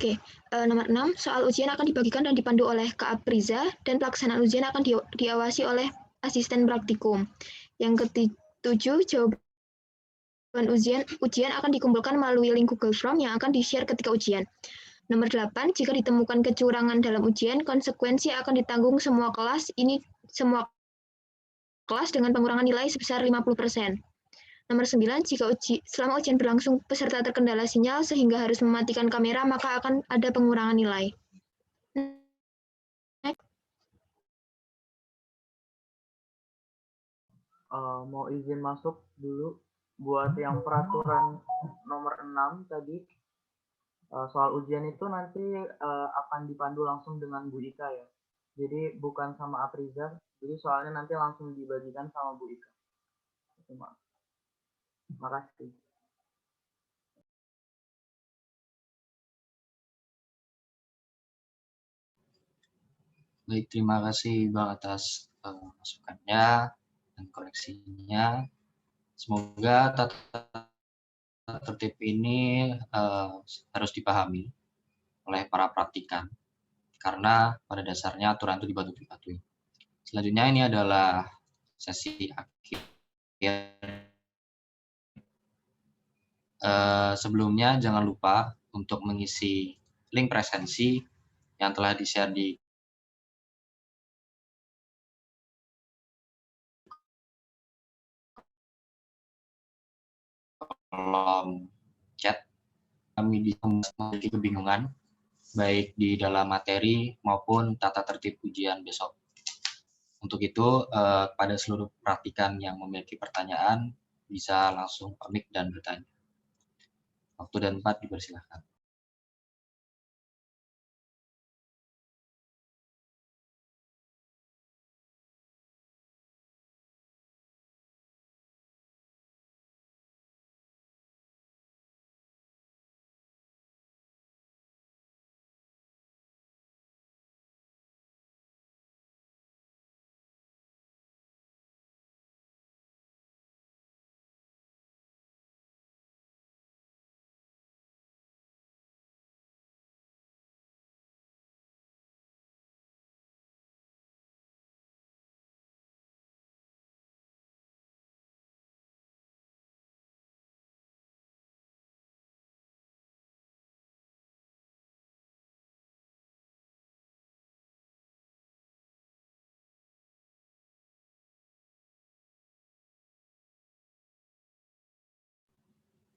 Oke, nomor 6, soal ujian akan dibagikan dan dipandu oleh Kak Apriza, dan pelaksanaan ujian akan diawasi oleh asisten praktikum. Yang ke-7, jawaban ujian akan dikumpulkan melalui link Google Form yang akan di-share ketika ujian. Nomor 8, jika ditemukan kecurangan dalam ujian, konsekuensi akan ditanggung semua kelas dengan pengurangan nilai sebesar 50%. Nomor 9, jika selama ujian berlangsung peserta terkendala sinyal sehingga harus mematikan kamera, maka akan ada pengurangan nilai. Mau izin masuk dulu buat yang peraturan nomor 6 tadi. Soal ujian itu nanti akan dipandu langsung dengan Bu Ika ya. Jadi bukan sama Apriza, jadi soalnya nanti langsung dibagikan sama Bu Ika. Makasih. Baik, terima kasih Bang atas masukannya dan koreksinya. Semoga tata tertib ini harus dipahami oleh para praktikan, karena pada dasarnya aturan itu dipatuhi. Selanjutnya ini adalah sesi akhir. Sebelumnya jangan lupa untuk mengisi link presensi yang telah di-share di kolom chat. Kami memiliki kebingungan baik di dalam materi maupun tata tertib ujian besok. Untuk itu, pada seluruh praktikan yang memiliki pertanyaan, bisa langsung permik dan bertanya. Waktu dan tempat dipersilakan.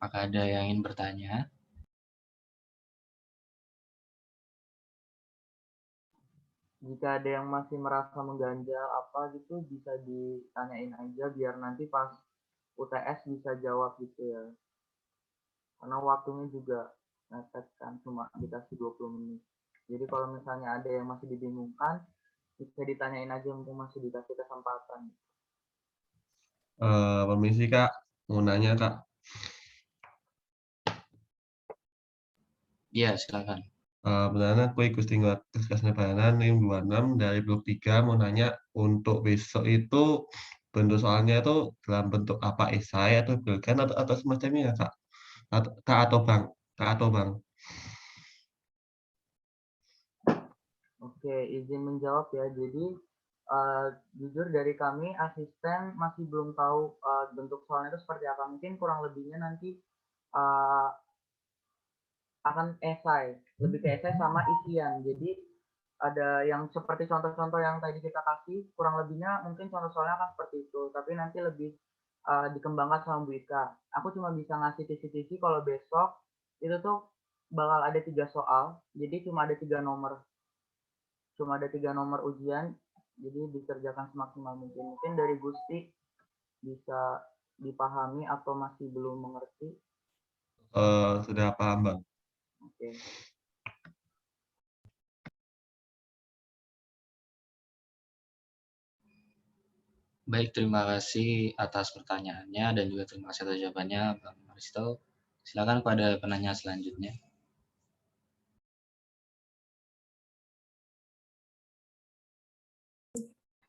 Apakah ada yang ingin bertanya? Jika ada yang masih merasa mengganjal apa gitu bisa ditanyain aja biar nanti pas UTS bisa jawab gitu ya. Karena waktunya juga mepet kan, cuma dikasih 20 menit. Jadi kalau misalnya ada yang masih dibingungkan, bisa ditanyain aja mumpung masih dikasih kesempatan. Permisi Kak, mau nanya Kak. Iya, silakan. Benar aku ikut tinggal tes Lebaran 26 dari blok 3 mau nanya untuk besok itu bentuk soalnya itu dalam bentuk apa esai atau bilkan atau semacamnya ya Kak? Kak atau Bang? Kak atau Bang? Oke, izin menjawab ya. Jadi jujur dari kami asisten masih belum tahu bentuk soalnya itu seperti apa. Mungkin kurang lebihnya nanti akan esai, lebih ke esai sama isian. Jadi ada yang seperti contoh-contoh yang tadi kita kasih, kurang lebihnya mungkin contoh soalnya akan seperti itu. Tapi nanti lebih dikembangkan sama Bu Ika. Aku cuma bisa ngasih kisi-kisi kalau besok itu tuh bakal ada 3 soal, jadi cuma ada 3 nomor. Cuma ada 3 nomor ujian, jadi dikerjakan semaksimal mungkin. Mungkin dari Gusti bisa dipahami atau masih belum mengerti. Sudah paham Bang. Oke. Baik, terima kasih atas pertanyaannya dan juga terima kasih atas jawabannya, Bang Maristo. Silakan pada penanya selanjutnya.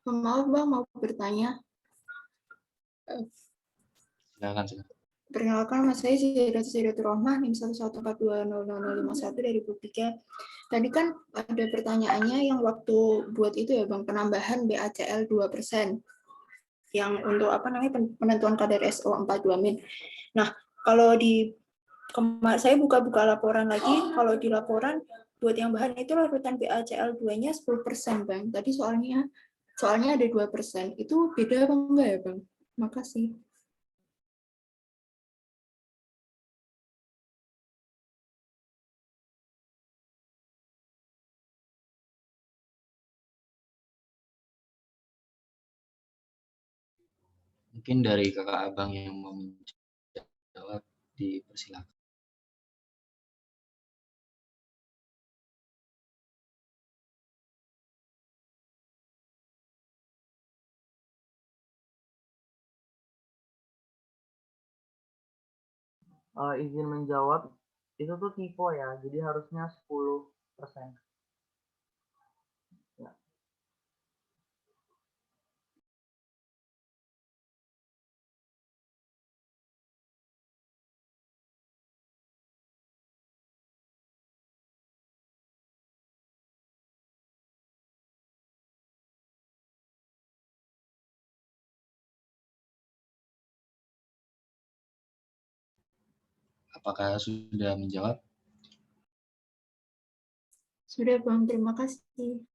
Maaf Bang, mau bertanya. Silakan. Perkenalkan, Mas saya Sidatul Rohmah, NIM 114200051 dari Blok 3. Tadi kan ada pertanyaannya yang waktu buat itu ya Bang, penambahan BACL 2%. Yang untuk apa namanya penentuan kadar SO42-min. Nah, kalau saya buka-buka laporan lagi, kalau di laporan buat yang bahan itu larutan BACL 2-nya 10%, Bang. Tadi soalnya ada 2%. Itu beda apa enggak ya, Bang? Makasih. Mungkin dari kakak abang yang mau menjawab, dipersilakan. Izin menjawab, itu tuh TIFO ya, jadi harusnya 10%. Ya. Apakah sudah menjawab? Sudah Bang, terima kasih.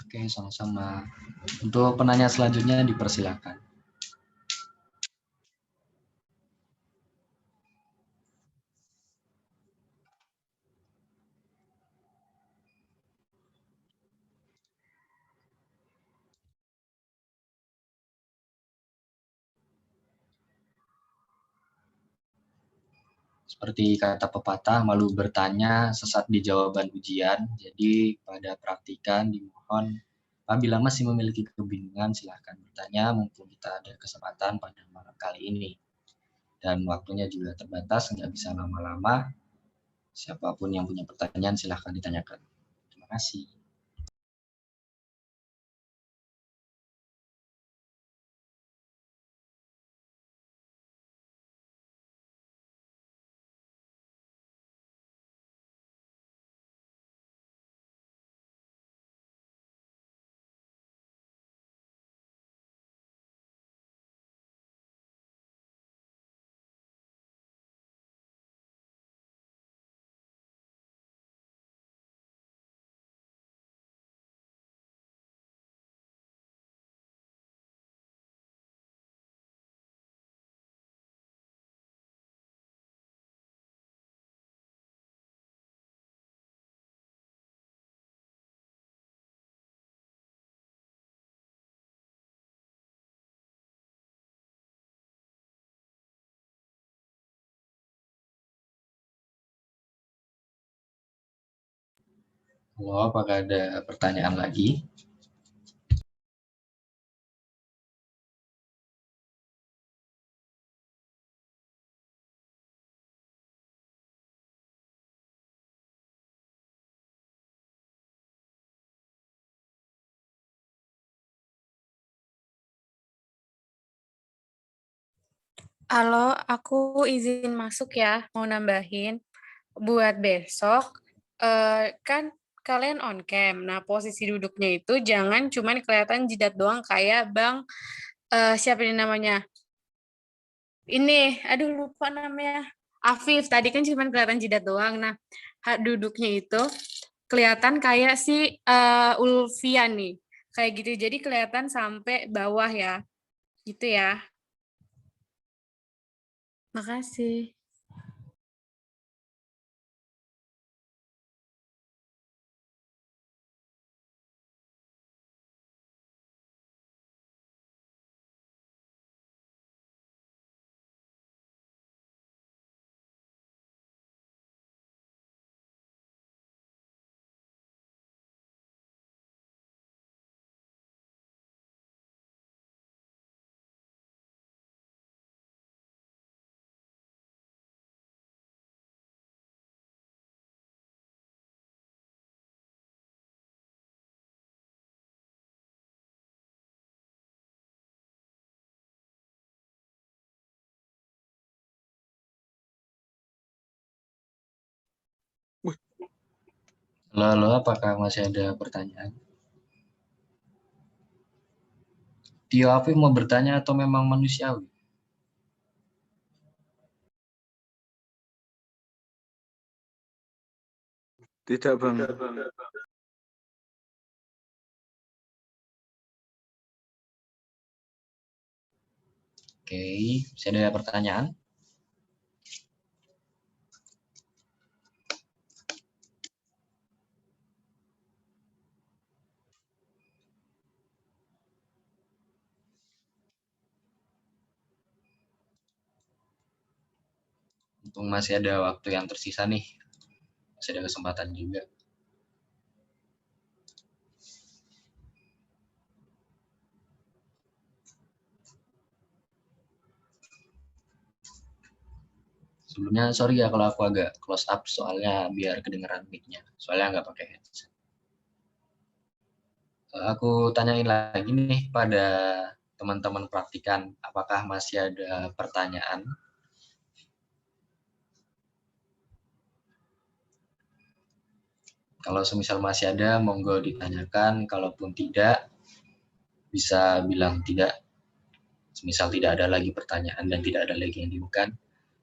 Oke, sama-sama. Untuk penanya selanjutnya dipersilakan. Seperti kata pepatah, malu bertanya, sesat di jawaban ujian. Jadi pada praktikan dimohon, apabila masih memiliki kebingungan, silahkan bertanya, mumpung kita ada kesempatan pada malam kali ini. Dan waktunya juga terbatas, nggak bisa lama-lama. Siapapun yang punya pertanyaan, silahkan ditanyakan. Terima kasih. Halo, apakah ada pertanyaan lagi? Halo, aku izin masuk ya, mau nambahin. Buat besok, kan kalian on cam. Nah, posisi duduknya itu jangan cuman kelihatan jidat doang kayak Bang, siapa ini namanya? Ini, aduh lupa namanya. Afif, tadi kan cuman kelihatan jidat doang. Nah, duduknya itu kelihatan kayak si Ulfia nih. Kayak gitu, jadi kelihatan sampai bawah ya. Gitu ya. Makasih. Halo, apakah masih ada pertanyaan? Tio Afif mau bertanya atau memang manusiawi? Tidak, Bang. Oke, masih ada pertanyaan? Untung masih ada waktu yang tersisa nih. Masih ada kesempatan juga. Sebelumnya sorry ya kalau aku agak close up soalnya biar kedengeran mic-nya. Soalnya nggak pakai headset. Aku tanyain lagi nih pada teman-teman praktikan, apakah masih ada pertanyaan? Kalau semisal masih ada, monggo ditanyakan. Kalaupun tidak, bisa bilang tidak. Semisal tidak ada lagi pertanyaan dan tidak ada lagi yang dibutuhkan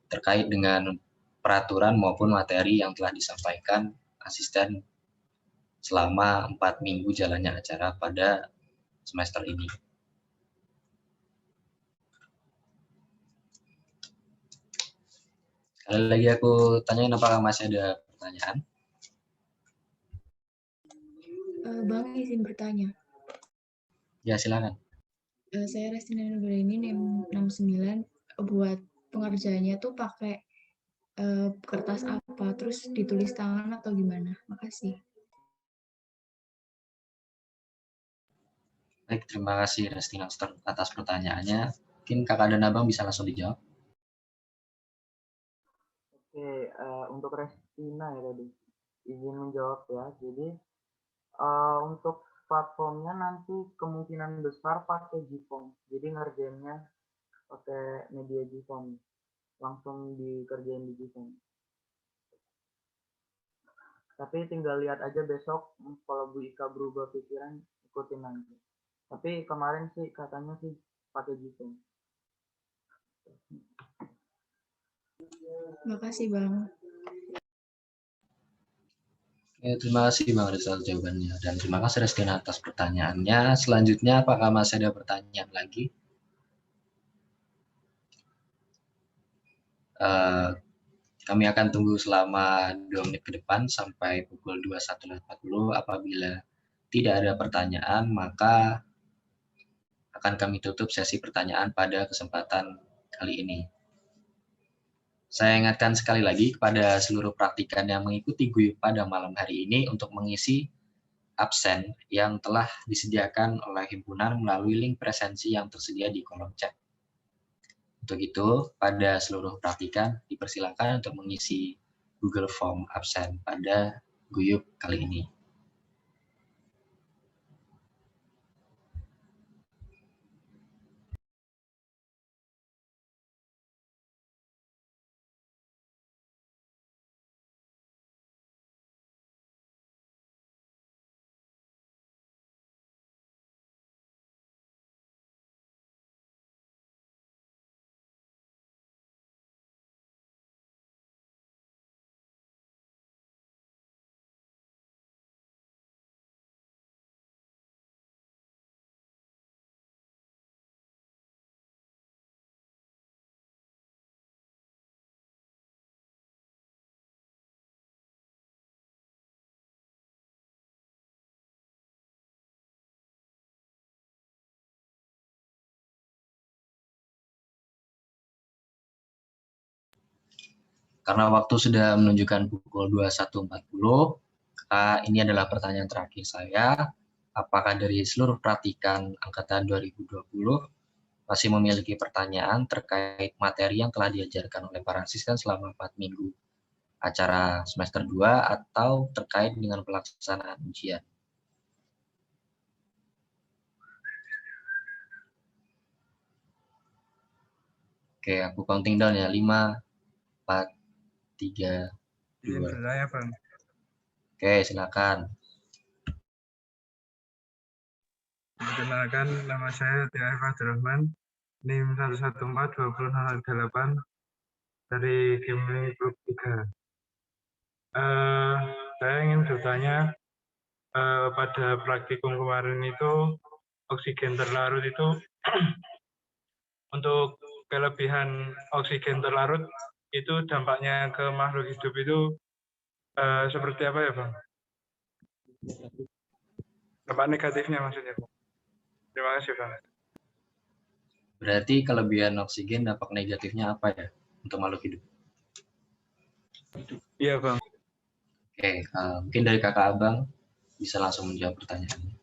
terkait dengan peraturan maupun materi yang telah disampaikan asisten selama 4 minggu jalannya acara pada semester ini. Sekali lagi aku tanyain apakah masih ada pertanyaan? Bang izin bertanya. Ya, silakan. Saya Restina Nugraini NEM 69 buat pengerjaannya tuh pakai kertas apa, terus ditulis tangan atau gimana? Makasih. Baik, terima kasih Restina atas pertanyaannya. Mungkin Kakak dan Abang bisa langsung dijawab. Oke, untuk Restina ya tadi, izin menjawab ya. Jadi untuk platformnya nanti kemungkinan besar pakai GPOM. Jadi ngerjainnya pakai media GPOM, langsung dikerjain di GPOM. Tapi tinggal lihat aja besok kalau Bu Ika berubah pikiran, ikutin nanti. Tapi kemarin sih katanya sih pakai GPOM. Makasih, Bang. Ya, terima kasih Bang Rizal jawabannya. Dan terima kasih Restina atas pertanyaannya. Selanjutnya, apakah masih ada pertanyaan lagi? Kami akan tunggu selama 2 menit ke depan sampai pukul 21.40. Apabila tidak ada pertanyaan, maka akan kami tutup sesi pertanyaan pada kesempatan kali ini. Saya ingatkan sekali lagi kepada seluruh praktikan yang mengikuti GUYUP pada malam hari ini untuk mengisi absen yang telah disediakan oleh himpunan melalui link presensi yang tersedia di kolom chat. Untuk itu, pada seluruh praktikan dipersilakan untuk mengisi Google Form absen pada GUYUP kali ini. Karena waktu sudah menunjukkan pukul 21.40, ini adalah pertanyaan terakhir saya. Apakah dari seluruh praktikan angkatan 2020 masih memiliki pertanyaan terkait materi yang telah diajarkan oleh para asisten selama 4 minggu acara semester 2 atau terkait dengan pelaksanaan ujian? Oke, aku counting down ya. 5, 4, 3, 2. Saya, Bang. Oke, silakan. Perkenalkan, nama saya Tia Fadrahman, NIM 1142008 dari Gemini Group 3. Saya ingin bertanya, pada praktikum kemarin itu, oksigen terlarut itu, untuk kelebihan oksigen terlarut, itu dampaknya ke makhluk hidup itu seperti apa ya, Bang? Dampak negatifnya maksudnya, Bang. Terima kasih, Bang. Berarti kelebihan oksigen dampak negatifnya apa ya untuk makhluk hidup? Iya, Bang. Oke, mungkin dari kakak Abang bisa langsung menjawab pertanyaannya.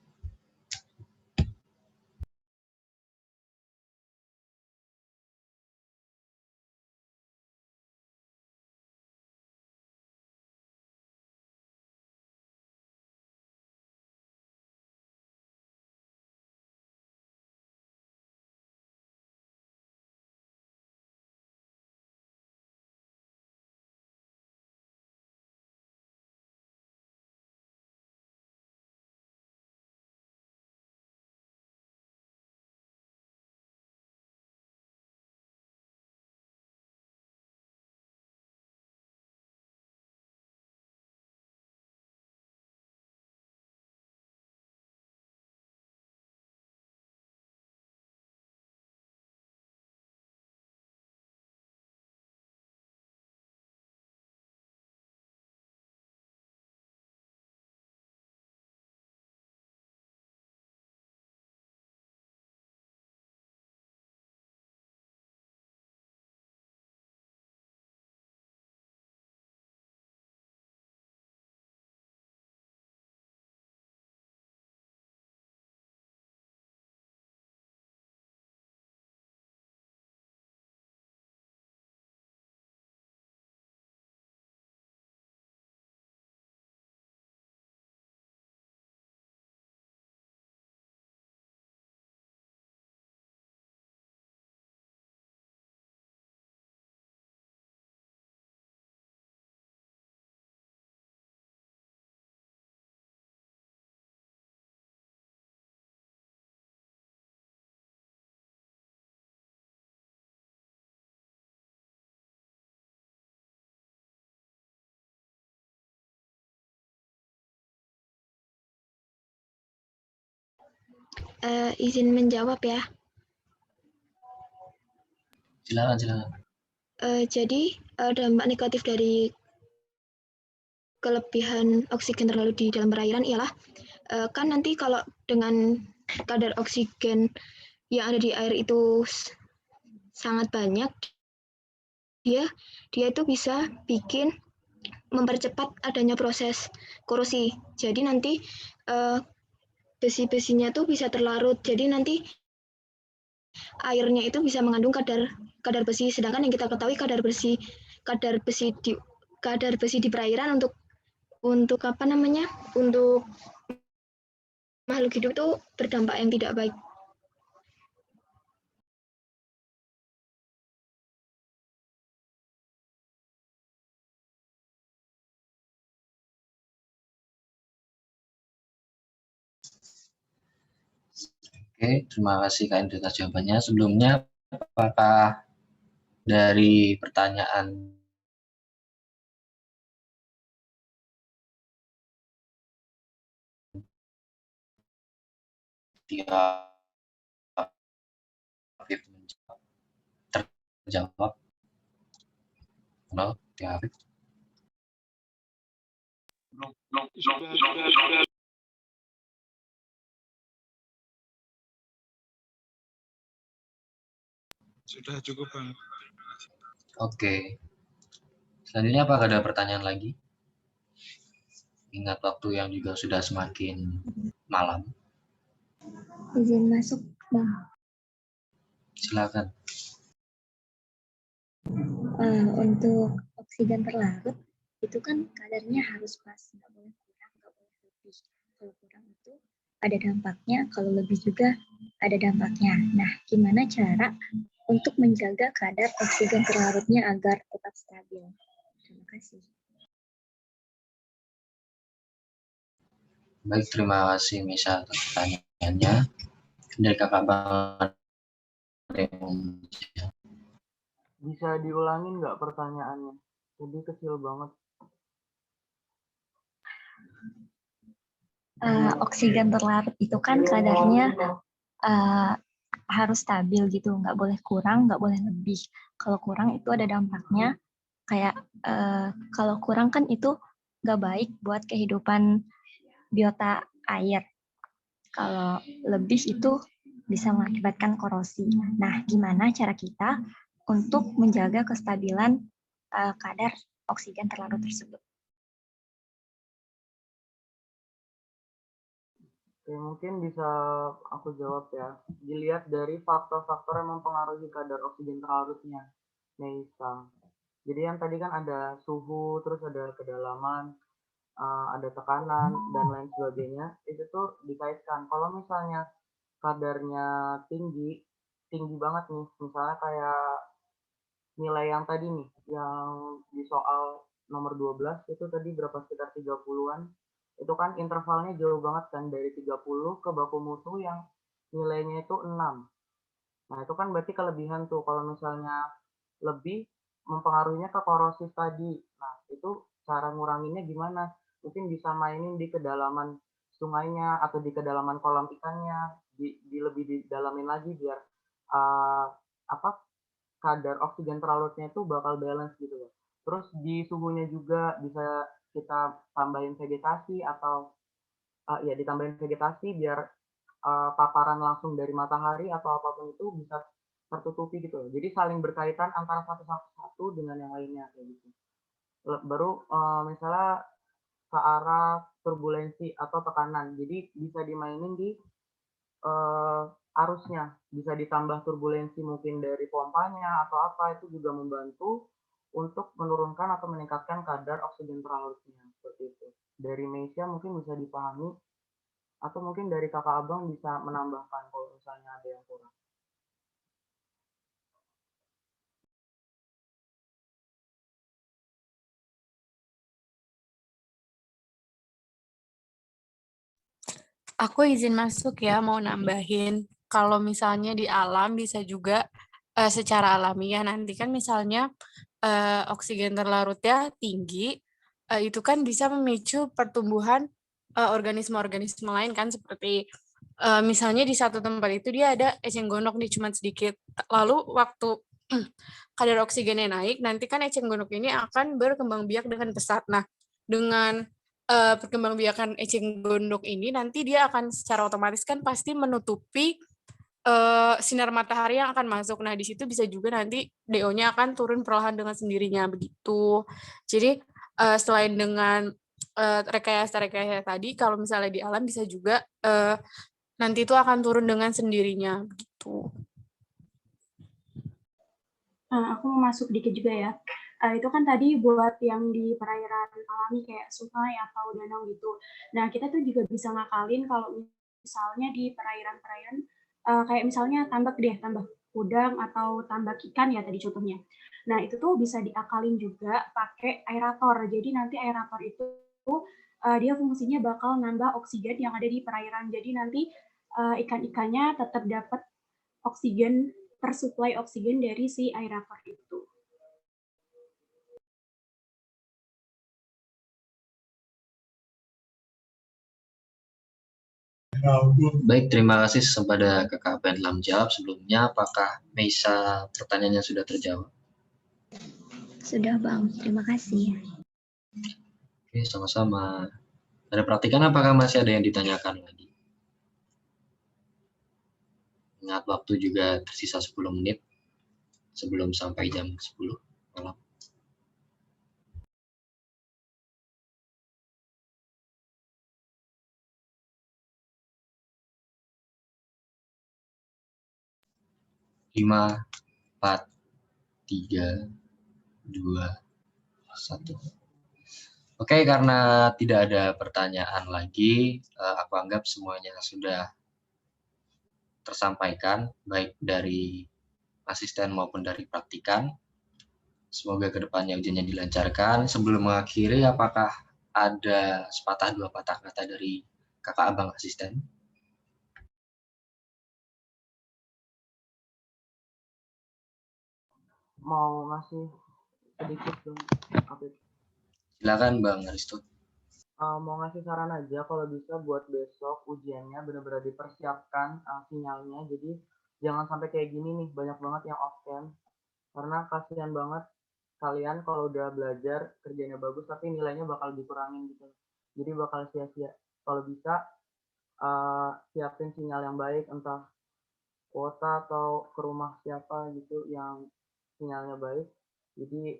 Izin menjawab ya. Silakan. Jadi dampak negatif dari kelebihan oksigen terlarut di dalam perairan ialah kan nanti kalau dengan kadar oksigen yang ada di air itu sangat banyak, dia itu bisa mempercepat adanya proses korosi. Jadi nanti besi-besinya tuh bisa terlarut. Jadi nanti airnya itu bisa mengandung kadar besi. Sedangkan yang kita ketahui kadar besi di perairan untuk apa namanya? Untuk makhluk hidup itu berdampak yang tidak baik. Oke, terima kasih Kak Indri atas jawabannya. Sebelumnya, apakah dari pertanyaan terjawab? Halo, Tiafif? Sudah cukup, Bang. Oke. Selanjutnya apakah ada pertanyaan lagi? Ingat waktu yang juga sudah semakin malam. Izin masuk, Bang. Silakan. Untuk oksigen terlarut, itu kan kadarnya harus pas, nggak boleh kurang, nggak boleh lebih. Kalau kurang itu ada dampaknya, kalau lebih juga ada dampaknya. Nah, gimana cara untuk menjaga kadar oksigen terlarutnya agar tetap stabil? Terima kasih. Baik, terima kasih Misha atas pertanyaannya. Dari Kakak Bang. Bisa diulangin nggak pertanyaannya? Jadi kecil banget. Oksigen terlarut itu kan kadarnya harus stabil gitu, nggak boleh kurang, nggak boleh lebih. Kalau kurang itu ada dampaknya, kayak kalau kurang kan itu nggak baik buat kehidupan biota air. Kalau lebih itu bisa mengakibatkan korosi. Nah, gimana cara kita untuk menjaga kestabilan kadar oksigen terlarut tersebut? Oke, mungkin bisa aku jawab ya. Dilihat dari faktor-faktor yang mempengaruhi kadar oksigen terlarutnya, Meisa. Jadi yang tadi kan ada suhu, terus ada kedalaman, ada tekanan, dan lain sebagainya. Itu tuh dikaitkan. Kalau misalnya kadarnya tinggi banget nih, misalnya kayak nilai yang tadi nih, yang di soal nomor 12 itu tadi berapa, sekitar 30-an. Itu kan intervalnya jauh banget kan, dari 30 ke baku mutu yang nilainya itu 6. Nah, itu kan berarti kelebihan tuh. Kalau misalnya lebih, mempengaruhinya ke korosi tadi. Nah, itu cara nguranginnya gimana? Mungkin bisa mainin di kedalaman sungainya atau di kedalaman kolam ikannya, lebih didalamin lagi biar kadar oksigen terlarutnya itu bakal balance gitu loh. Terus di suhunya juga bisa kita tambahin vegetasi atau ditambahin vegetasi biar paparan langsung dari matahari atau apapun itu bisa tertutupi gitu loh. Jadi saling berkaitan antara satu dengan yang lainnya kayak gitu. Baru misalnya ke arah turbulensi atau tekanan. Jadi bisa dimainin di arusnya, bisa ditambah turbulensi mungkin dari pompanya atau apa, itu juga membantu untuk menurunkan atau meningkatkan kadar oksigen terlarutnya seperti itu. Dari Meisya mungkin bisa dipahami, atau mungkin dari kakak abang bisa menambahkan kalau misalnya ada yang kurang. Aku izin masuk ya, mau nambahin. Kalau misalnya di alam bisa juga secara alamiah. Nanti kan misalnya oksigen terlarutnya tinggi, itu kan bisa memicu pertumbuhan organisme-organisme lain kan, seperti misalnya di satu tempat itu dia ada eceng gondok nih cuma sedikit. Lalu waktu kadar oksigennya naik, nanti kan eceng gondok ini akan berkembang biak dengan pesat. Nah, dengan perkembangbiakan eceng gondok ini nanti dia akan secara otomatis kan pasti menutupi sinar matahari yang akan masuk. Nah, di situ bisa juga nanti DO-nya akan turun perlahan dengan sendirinya begitu. Jadi selain dengan rekayasa-rekayasa tadi, kalau misalnya di alam bisa juga nanti itu akan turun dengan sendirinya begitu. Aku mau masuk dikit juga ya. Itu kan tadi buat yang di perairan alami kayak sungai atau danau gitu. Nah, kita tuh juga bisa ngakalin kalau misalnya di perairan-perairan kayak misalnya tambak udang atau tambak ikan ya tadi contohnya. Nah, itu tuh bisa diakalin juga pakai aerator. Jadi nanti aerator itu dia fungsinya bakal nambah oksigen yang ada di perairan. Jadi nanti ikan-ikannya tetap dapat oksigen, tersuplai oksigen dari si aerator itu. Baik, terima kasih kepada Kakak Bedlam jawab. Sebelumnya, apakah Meisa pertanyaannya sudah terjawab? Sudah, Bang. Terima kasih. Oke, sama-sama. Ada praktikan apakah masih ada yang ditanyakan lagi? Ingat waktu juga tersisa 10 menit sebelum sampai jam 10 malam. Lima, 4, 3, 2, 1. Oke, karena tidak ada pertanyaan lagi, aku anggap semuanya sudah tersampaikan, baik dari asisten maupun dari praktikan. Semoga kedepannya ujiannya dilancarkan. Sebelum mengakhiri, apakah ada sepatah dua patah kata dari kakak abang asisten? Mau ngasih sedikit dong, Silakan Bang Aristo. Mau ngasih saran aja kalau bisa buat besok ujiannya benar-benar dipersiapkan sinyalnya. Jadi jangan sampai kayak gini nih, banyak banget yang off cam. Karena kasihan banget kalian kalau udah belajar kerjanya bagus tapi nilainya bakal dikurangin gitu. Jadi bakal sia-sia. Kalau bisa siapin sinyal yang baik, entah kuota atau ke rumah siapa gitu yang sinyalnya baik. Jadi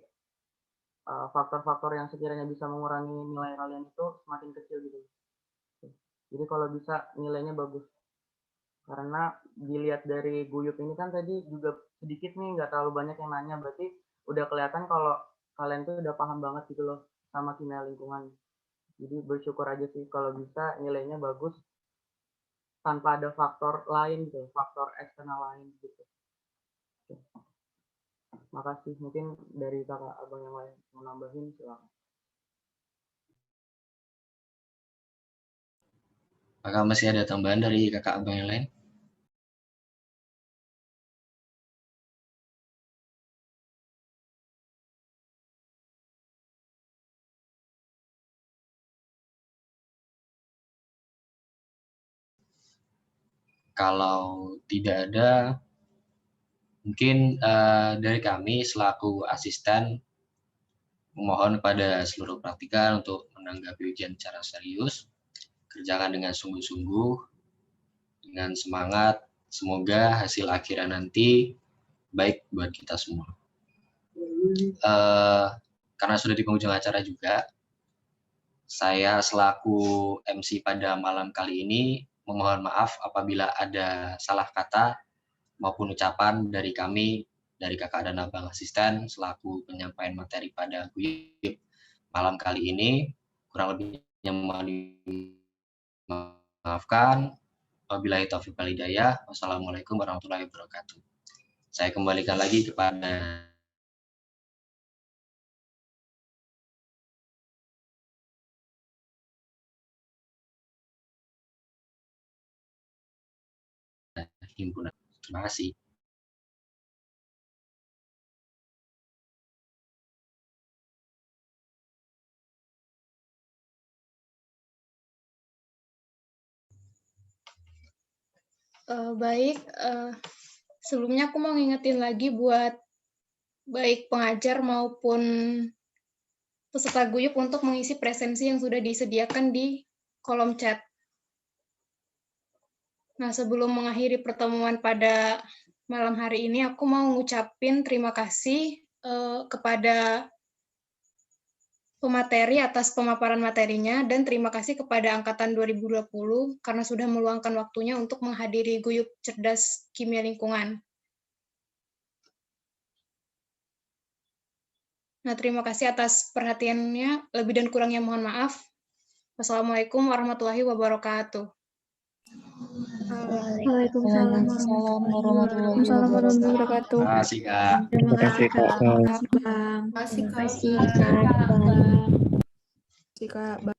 faktor-faktor yang sekiranya bisa mengurangi nilai kalian itu semakin kecil gitu. Jadi kalau bisa nilainya bagus. Karena dilihat dari Guyup ini kan tadi juga sedikit nih, nggak terlalu banyak yang nanya. Berarti udah kelihatan kalau kalian tuh udah paham banget gitu loh sama kimia lingkungan. Jadi bersyukur aja sih kalau bisa nilainya bagus tanpa ada faktor lain gitu, faktor eksternal lain gitu. Oke. Makasih. Mungkin dari kakak abang yang lain mau nambahin silakan. Apakah masih ada tambahan dari kakak abang yang lain? Kalau tidak ada, mungkin dari kami selaku asisten memohon kepada seluruh praktikan untuk menanggapi ujian secara serius, kerjakan dengan sungguh-sungguh, dengan semangat. Semoga hasil akhirnya nanti baik buat kita semua. Karena sudah di penghujung acara juga, saya selaku MC pada malam kali ini memohon maaf apabila ada salah kata maupun ucapan dari kami, dari kakak dan abang asisten selaku penyampaian materi pada Guyup malam kali ini. Kurang lebihnya mohon dimaafkan. Wabillahi taufiq wal hidayah. Wassalamualaikum warahmatullahi wabarakatuh. Saya kembalikan lagi kepada himpunan. Terima kasih. Baik, sebelumnya aku mau ngingetin lagi buat baik pengajar maupun peserta guyup untuk mengisi presensi yang sudah disediakan di kolom chat. Nah, sebelum mengakhiri pertemuan pada malam hari ini, aku mau ngucapin terima kasih kepada pemateri atas pemaparan materinya, dan terima kasih kepada Angkatan 2020 karena sudah meluangkan waktunya untuk menghadiri Guyup Cerdas Kimia Lingkungan. Nah, terima kasih atas perhatiannya. Lebih dan kurangnya mohon maaf. Wassalamualaikum warahmatullahi wabarakatuh. Waalaikumsalam warahmatullahi wabarakatuh. Terima kasih, Kak. Terima kasih, Kak. Terima kasih, Kak. Terima kasih, Kak. Terima kasih, Kak.